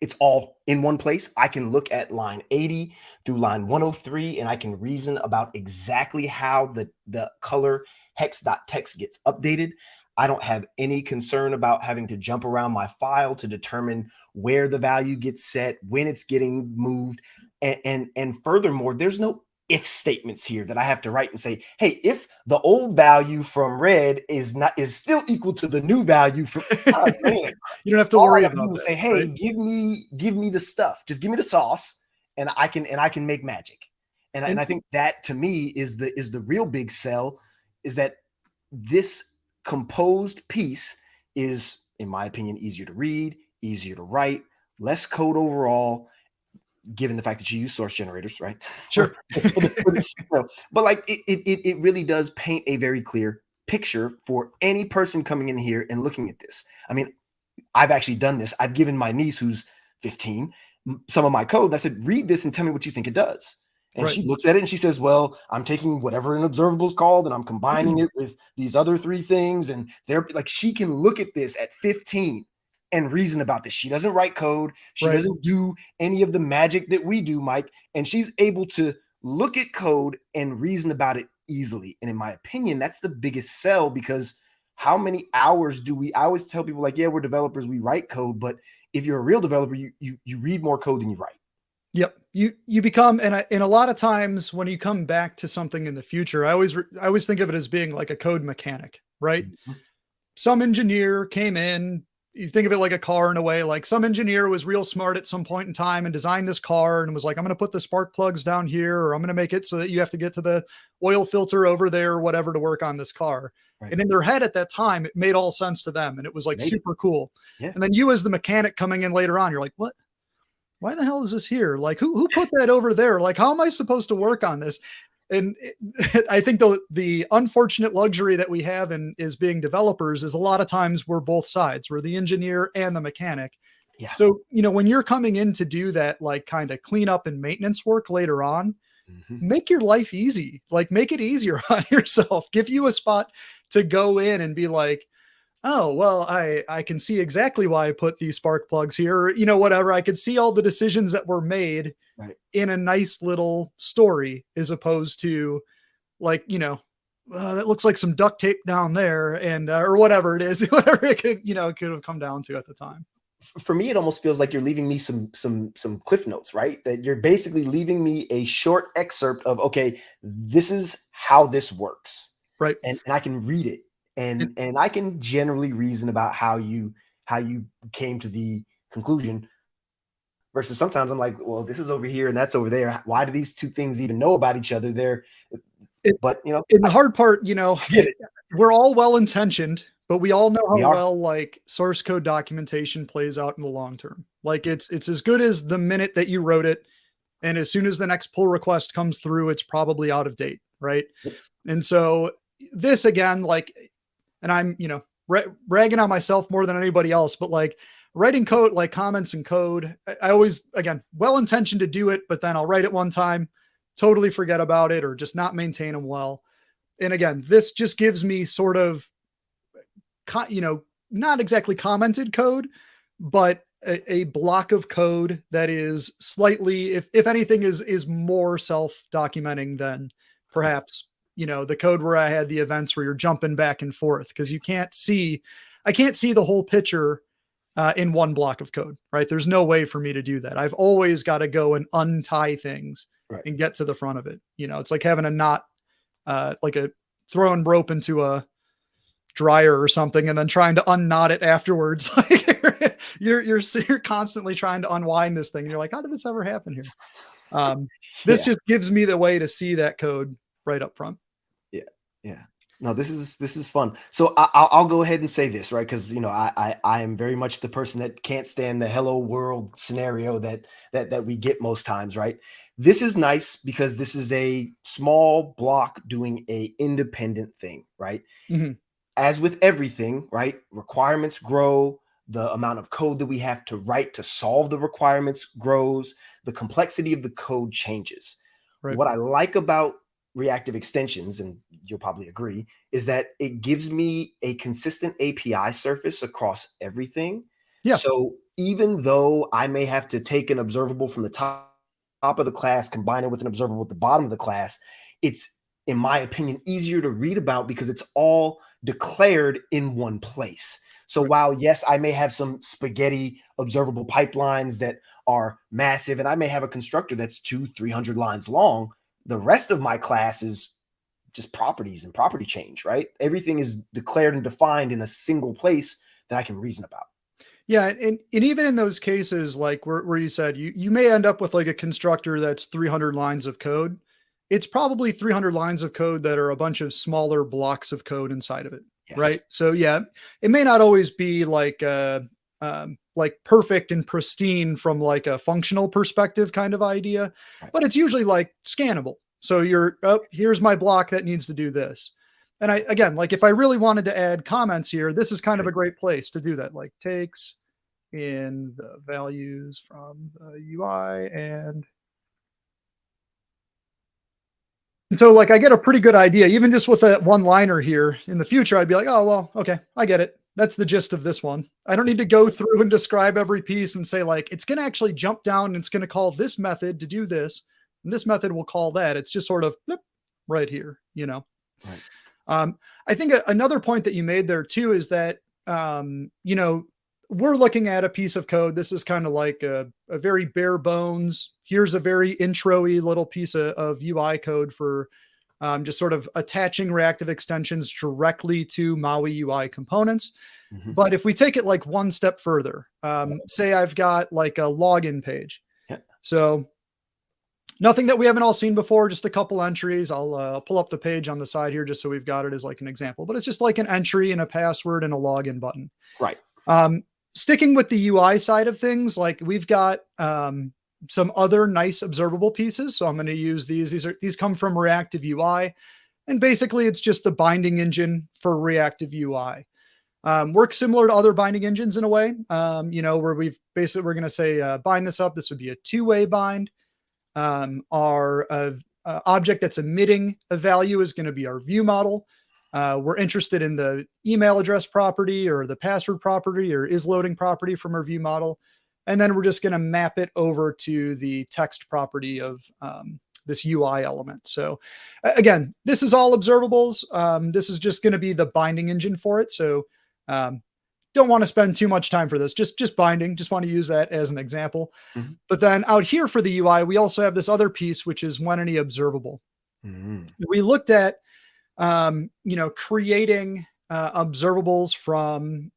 It's all in one place. I can look at line 80 through line 103 and I can reason about exactly how the color hex.text gets updated. I don't have any concern about having to jump around my file to determine where the value gets set, when it's getting moved. And furthermore, there's no if statements here that I have to write and say, hey, if the old value from red is still equal to the new value from You don't have to all I worry gotta about do is say, that, hey, right? give me the stuff. Just give me the sauce, and I can make magic. And And I think that to me is the real big sell, is that this composed piece is, in my opinion, easier to read, easier to write, less code overall, given the fact that you use source generators, right? sure. But like it really does paint a very clear picture for any person coming in here and looking at this. I mean, I've actually done this. I've given my niece, who's 15, some of my code. And I said, read this and tell me what you think it does. And Right. she looks at it and she says, well, I'm taking whatever an observable is called and I'm combining it with these other three things. And they're like, she can look at this at 15 and reason about this. She doesn't write code. She Right. doesn't do any of the magic that we do, Mike. And she's able to look at code and reason about it easily. And in my opinion, that's the biggest sell, because how many hours do we, I always tell people, like, yeah, we're developers, we write code, but if you're a real developer, you read more code than you write. Yep. You become, and a lot of times when you come back to something in the future, I always think of it as being like a code mechanic, right? Mhm. Some engineer came in, you think of it like a car in a way, like some engineer was real smart at some point in time and designed this car and was like, I'm going to put the spark plugs down here, or I'm going to make it so that you have to get to the oil filter over there or whatever to work on this car. Right. And in their head at that time, it made all sense to them. And it was like Made it. super cool. Yeah. And then you as the mechanic coming in later on, you're like, what? Why the hell is this here? Like who put that over there? Like, how am I supposed to work on this? And I think the unfortunate luxury that we have in is being developers is a lot of times we're both sides. We're the engineer and the mechanic. Yeah. So, when you're coming in to do that, like kind of cleanup and maintenance work later on, Mhm. make your life easy. Like make it easier on yourself. Give you a spot to go in and be like, oh, well, I can see exactly why I put these spark plugs here, or, whatever. I could see all the decisions that were made Right. in a nice little story, as opposed to like, that looks like some duct tape down there, and or whatever it is, whatever it could have come down to at the time. For me, it almost feels like you're leaving me some cliff notes, right? That you're basically leaving me a short excerpt of, okay, this is how this works, Right. and I can read it, And and I can generally reason about how you came to the conclusion. Versus sometimes I'm like, well, this is over here and that's over there. Why do these two things even know about each other? They're, it, but and the I hard part, get it. we're all well intentioned, but we all know how We are. well like source code documentation plays out in the long term. Like it's as good as the minute that you wrote it. And as soon as the next pull request comes through, it's probably out of date. Right. And so this again, like, and I'm, bragging on myself more than anybody else, but like writing code, like comments and code, I always, again, well intentioned to do it, but then I'll write it one time, totally forget about it, or just not maintain them well. And again, this just gives me sort of, not exactly commented code, but a block of code that is slightly, if anything, is more self-documenting than perhaps, the code where I had the events where you're jumping back and forth, because I can't see the whole picture in one block of code, right? There's no way for me to do that. I've always got to go and untie things Right. and get to the front of it. It's like having a knot like a throwing rope into a dryer or something and then trying to unknot it afterwards. Like you're constantly trying to unwind this thing. And you're like, how did this ever happen here? This Yeah. just gives me the way to see that code right up front. Yeah, yeah. No, this is fun. So I'll go ahead and say this, right? Because I am very much the person that can't stand the hello world scenario that we get most times, right? This is nice because this is a small block doing a independent thing, right? Mhm. As with everything, right? Requirements grow. The amount of code that we have to write to solve the requirements grows. The complexity of the code changes. Right. What I like about reactive extensions, and you'll probably agree, is that it gives me a consistent API surface across everything. Yeah. So even though I may have to take an observable from the top of the class, combine it with an observable at the bottom of the class, it's, in my opinion, easier to read about because it's all declared in one place. So Right. while, yes, I may have some spaghetti observable pipelines that are massive, and I may have a constructor that's 300 lines long, the rest of my class is just properties and property change, right? Everything is declared and defined in a single place that I can reason about. Yeah, and even in those cases, like where you said you may end up with like a constructor that's 300 lines of code. It's probably 300 lines of code that are a bunch of smaller blocks of code inside of it, right? Yes. So yeah, it may not always be like perfect and pristine from like a functional perspective kind of idea, Right. but it's usually like scannable. So you're, oh, here's my block that needs to do this. And I, again, like if I really wanted to add comments here, this is kind of Right. a great place to do that. Like takes in the values from the UI and so like I get a pretty good idea, even just with that one liner here. In the future, I'd be like, oh, well, okay, I get it. That's the gist of this one. I don't need to go through and describe every piece and say, like, it's going to actually jump down and it's going to call this method to do this. And this method will call that. It's just sort of blip, right here, you know? Right. I think another point that you made there too is that, you know, we're looking at a piece of code. This is kind of like a very bare bones. Here's a very intro-y little piece of UI code for just sort of attaching reactive extensions directly to MAUI UI components. Mhm. But if we take it like one step further, Yeah. say I've got like a login page. Yeah. So nothing that we haven't all seen before, just a couple entries. I'll pull up the page on the side here just so we've got it as like an example, but it's just like an entry and a password and a login button. Right. Um, Sticking with the UI side of things, like we've got some other nice observable pieces. So I'm going to use these. These come from Reactive UI, and basically it's just the binding engine for Reactive UI. Works similar to other binding engines in a way. You know, where we're going to say bind this up. This would be a two-way bind. Our object that's emitting a value is going to be our view model. We're interested in the email address property or the password property or is loading property from our view model. And then we're just going to map it over to the text property of this UI element. So again, this is all observables. This is just going to be the binding engine for it. So don't want to spend too much time for this. Just binding. Just want to use that as an example. Mhm. But then out here for the UI, we also have this other piece, which is when any observable. Mhm. We looked at you know, creating observables from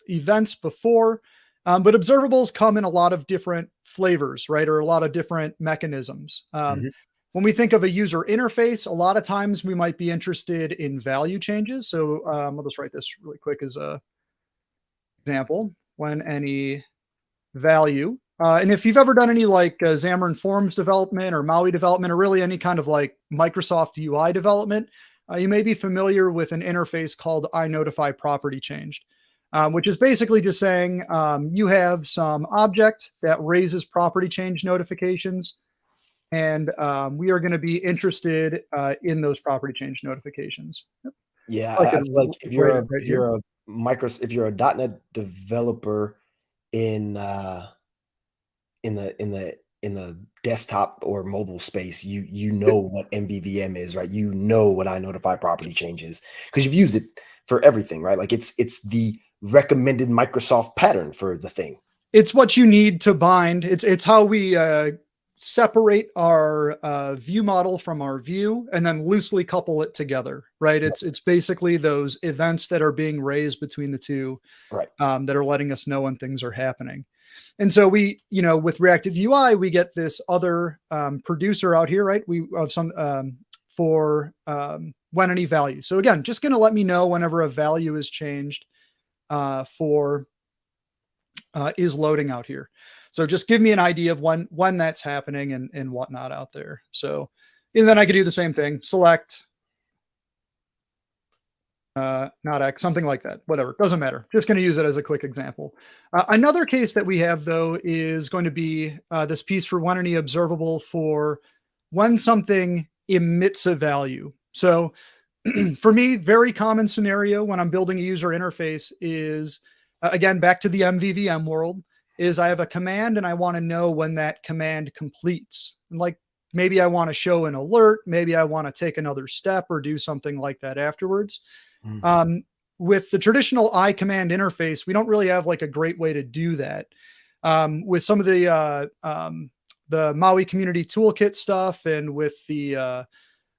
events before, but observables come in a lot of different flavors, right? Or a lot of different mechanisms. Mhm. When we think of a user interface, a lot of times we might be interested in value changes. So I'll just write this really quick as a example. When any value. And if you've ever done any like Xamarin Forms development or MAUI development, or really any kind of like Microsoft UI development, you may be familiar with an interface called iNotify property changed, which is basically just saying you have some object that raises property change notifications. And we are going to be interested in those property change notifications. Yeah, I I could feel like write it right here. if you're a .NET developer in in the desktop or mobile space, you know what MVVM is, right? You know what I notify property changes because you've used it for everything, right? Like it's the recommended Microsoft pattern for the thing. It's what you need to bind. It's how we separate our view model from our view and then loosely couple it together, right? It's basically those events that are being raised between the two Right. that are letting us know when things are happening. And so we, with reactive UI, we get this other producer out here, right? We have some for when any value. So again, just going to let me know whenever a value is changed for is loading out here. So just give me an idea of when that's happening and whatnot out there. So, and then I could do the same thing, select not X, something like that, whatever, doesn't matter. Just going to use it as a quick example. Another case that we have though is going to be this piece for when any observable for when something emits a value. So for me, very common scenario when I'm building a user interface is, again, back to the MVVM world, is I have a command and I want to know when that command completes. And like maybe I want to show an alert, maybe I want to take another step or do something like that afterwards. With the traditional I command interface, we don't really have like a great way to do that. With some of the MAUI community toolkit stuff and with the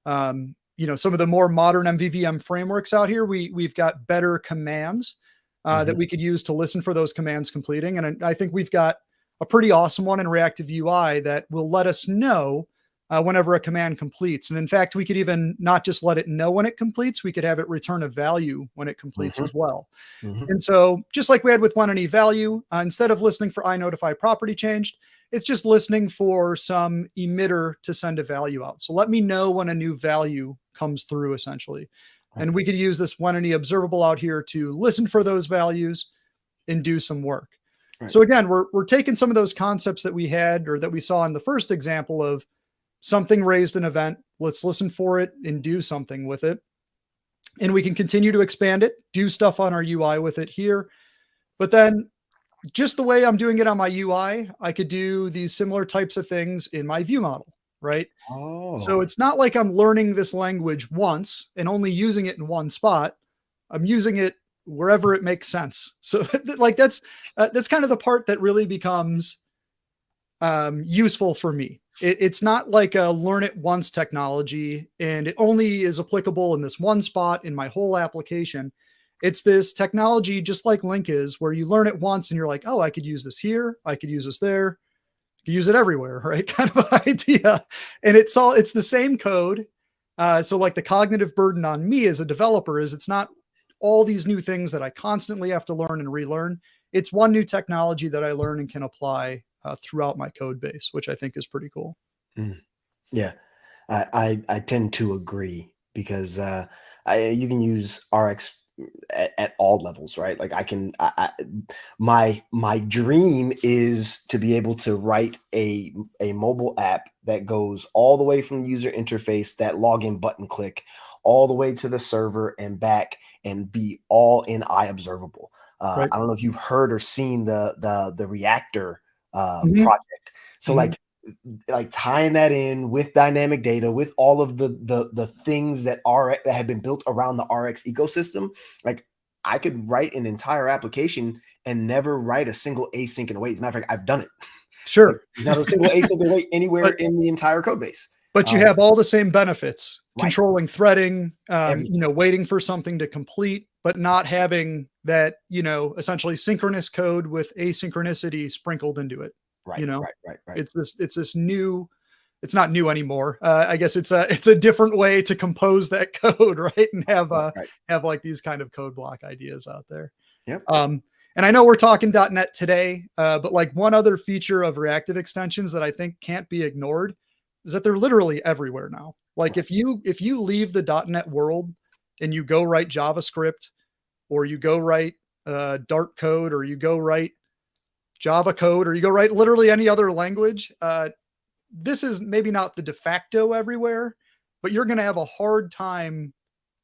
some of the more modern MVVM frameworks out here, we've got better commands that we could use to listen for those commands completing. And I think we've got a pretty awesome one in Reactive UI that will let us know whenever a command completes. And in fact, we could even not just let it know when it completes, we could have it return a value when it completes as well. And so just like we had with when any value, instead of listening for iNotify property changed, it's just listening for some emitter to send a value out. So let me know when a new value comes through essentially. And we could use this when any observable out here to listen for those values and do some work. So again, we're taking some of those concepts that we had or that we saw in the first example of something raised an event. Let's listen for it and do something with it. And we can continue to expand it, do stuff on our UI with it here. But then just the way I'm doing it on my UI, I could do these similar types of things in my view model, right? So it's not like I'm learning this language once and only using it in one spot. I'm using it wherever it makes sense. So like that's kind of the part that really becomes useful for me. It's not like a learn it once technology and it only is applicable in this one spot in my whole application. It's this technology, just like Link is, where you learn it once and you're like, oh, I could use this here. I could use this there. I could use it everywhere, right? Kind of idea. And it's the same code. So like the cognitive burden on me as a developer is it's not all these new things that I constantly have to learn and relearn. It's one new technology that I learn and can apply throughout my code base, which I think is pretty cool. Yeah, I tend to agree because you can use RX at all levels, right? Like my dream is to be able to write a mobile app that goes all the way from the user interface, that login button click, all the way to the server and back, and be all in iObservable. I don't know if you've heard or seen the Reactor project. So like tying that in with dynamic data, with all of the things that have been built around the RX ecosystem, like I could write an entire application and never write a single async and await. As a matter of fact, I've done it. Sure. Like, there's not a single async and await anywhere in the entire code base. But you have all the same benefits, controlling threading, waiting for something to complete, but not having that, essentially synchronous code with asynchronicity sprinkled into it. Right. It's this new, it's not new anymore. I guess it's a different way to compose that code, right? And have like these kind of code block ideas out there. Yep. And I know we're talking .NET today, but like one other feature of reactive extensions that I think can't be ignored is that they're literally everywhere now. Like if you leave the .NET world and you go write JavaScript, or you go write Dart code, or you go write Java code, or you go write literally any other language, this is maybe not the de facto everywhere, but you're going to have a hard time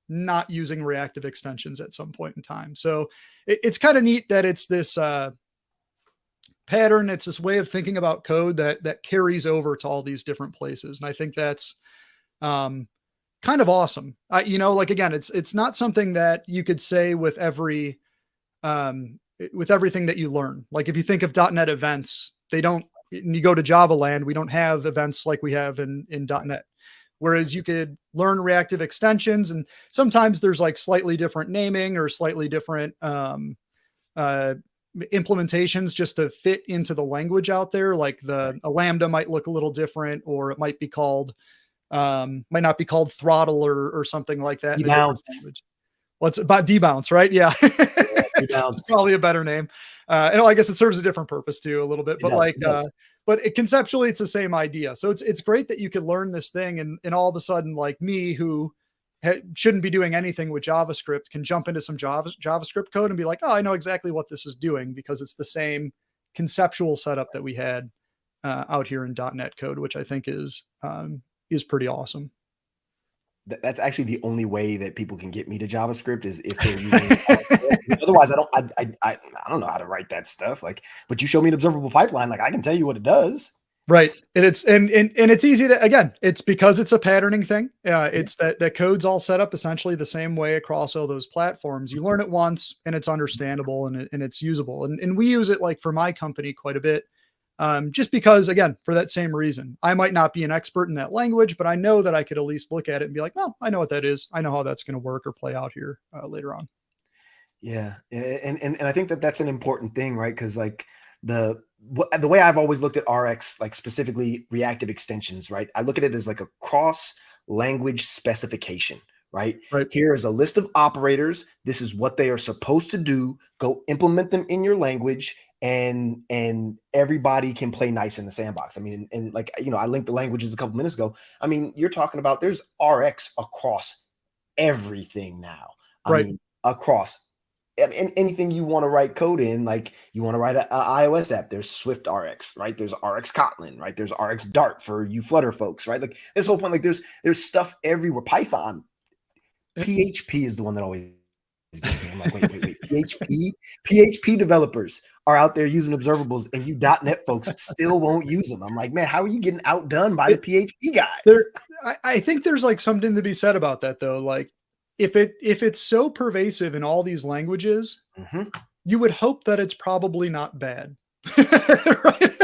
not using reactive extensions at some point in time. So it's kind of neat that it's this pattern. It's this way of thinking about code that carries over to all these different places. And I think that's kind of awesome. Like, again, it's not something that you could say with everything that you learn. Like if you think of .NET events, they don't and you go to Java land, we don't have events like we have in .NET. Whereas you could learn reactive extensions, and sometimes there's like slightly different naming or slightly different uh, implementations just to fit into the language out there. Like a Lambda might look a little different, or it might be called, might not be called throttle or something like that in a different Debounce. language. What's about debounce, right? Yeah. It's Debounce. probably a better name. And I guess it serves a different purpose too, a little bit, It but does. like, It does. but conceptually it's the same idea. So it's great that you could learn this thing, and all of a sudden, like me, who shouldn't be doing anything with JavaScript, can jump into some JavaScript code and be like, oh, I know exactly what this is doing, because it's the same conceptual setup that we had out here in .NET code, which I think is pretty awesome. That's actually the only way that people can get me to JavaScript, is if they're using otherwise I don't know how to write that stuff. Like, but you show me an observable pipeline, like I can tell you what it does. Right. And it's easy to, again, it's because it's a patterning thing. It's that code's all set up essentially the same way across all those platforms. You learn it once and it's understandable, and it's usable. And we use it, like, for my company quite a bit. Just because, again, for that same reason, I might not be an expert in that language, but I know that I could at least look at it and be like, well, I know what that is. I know how that's going to work or play out here later on. Yeah, and I think that that's an important thing, right? Because like the way I've always looked at RX, like specifically reactive extensions, right? I look at it as like a cross language specification, right? Right. Here is a list of operators. This is what they are supposed to do. Go implement them in your language, and everybody can play nice in the sandbox. I mean, and like, I linked the languages a couple minutes ago. I mean, you're talking about there's RX across everything now. I Right. mean, across and anything you want to write code in, like you want to write a iOS app, there's Swift RX, right? There's RX Kotlin, right? There's RX Dart for you Flutter folks, right? Like this whole point, like there's stuff everywhere. Python, PHP is the one that always gets me. I'm like, wait, PHP developers are out there using observables, and you .NET folks still won't use them. I'm like, man, how are you getting outdone by the PHP guys? I think there's like something to be said about that though. Like, if it's so pervasive in all these languages, you would hope that it's probably not bad. Right?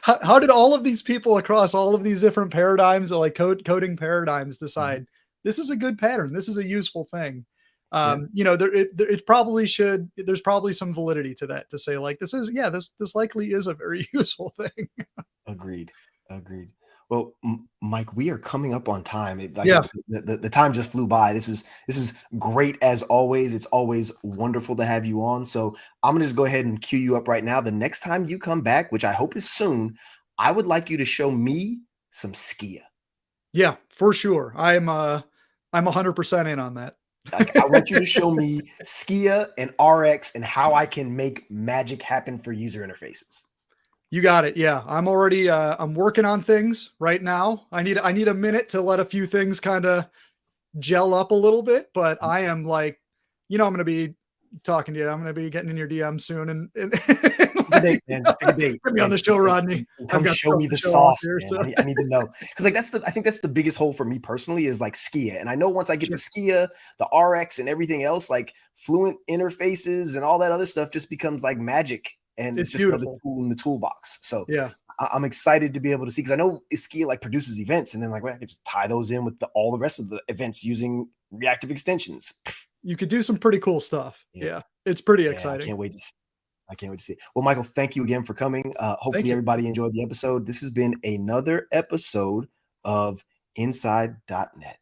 How did all of these people across all of these different paradigms, or like coding paradigms, decide this is a good pattern, this is a useful thing? Yeah. It probably should. There's probably some validity to that, to say like this likely is a very useful thing. Agreed. Well, Mike, we are coming up on time. Yeah. The time just flew by. This is great as always. It's always wonderful to have you on. So I'm gonna just go ahead and cue you up right now. The next time you come back, which I hope is soon, I would like you to show me some Skia. Yeah, for sure. I'm 100% in on that. Like, I want you to show me Skia and RX and how I can make magic happen for user interfaces. You got it. Yeah. I'm already, I'm working on things right now. I need a minute to let a few things kind of gel up a little bit, but I am like, I'm going to be talking to you. I'm going to be getting in your DM soon, and Date, man. Just pick a date. Get me on the show, Rodney. Come show me the sauce, here, man. So. I need to know, because like I think that's the biggest hole for me personally, is like Skia. And I know once I get the Skia, the RX, and everything else, like fluent interfaces and all that other stuff just becomes like magic, and it's just another tool in the toolbox. So yeah, I'm excited to be able to see, because I know Skia like produces events, and then like I can just tie those in with all the rest of the events using reactive extensions. You could do some pretty cool stuff. Yeah, it's pretty exciting. I can't wait to see it. Well, Michael, thank you again for coming. Hopefully everybody enjoyed the episode. This has been another episode of Inside.NET.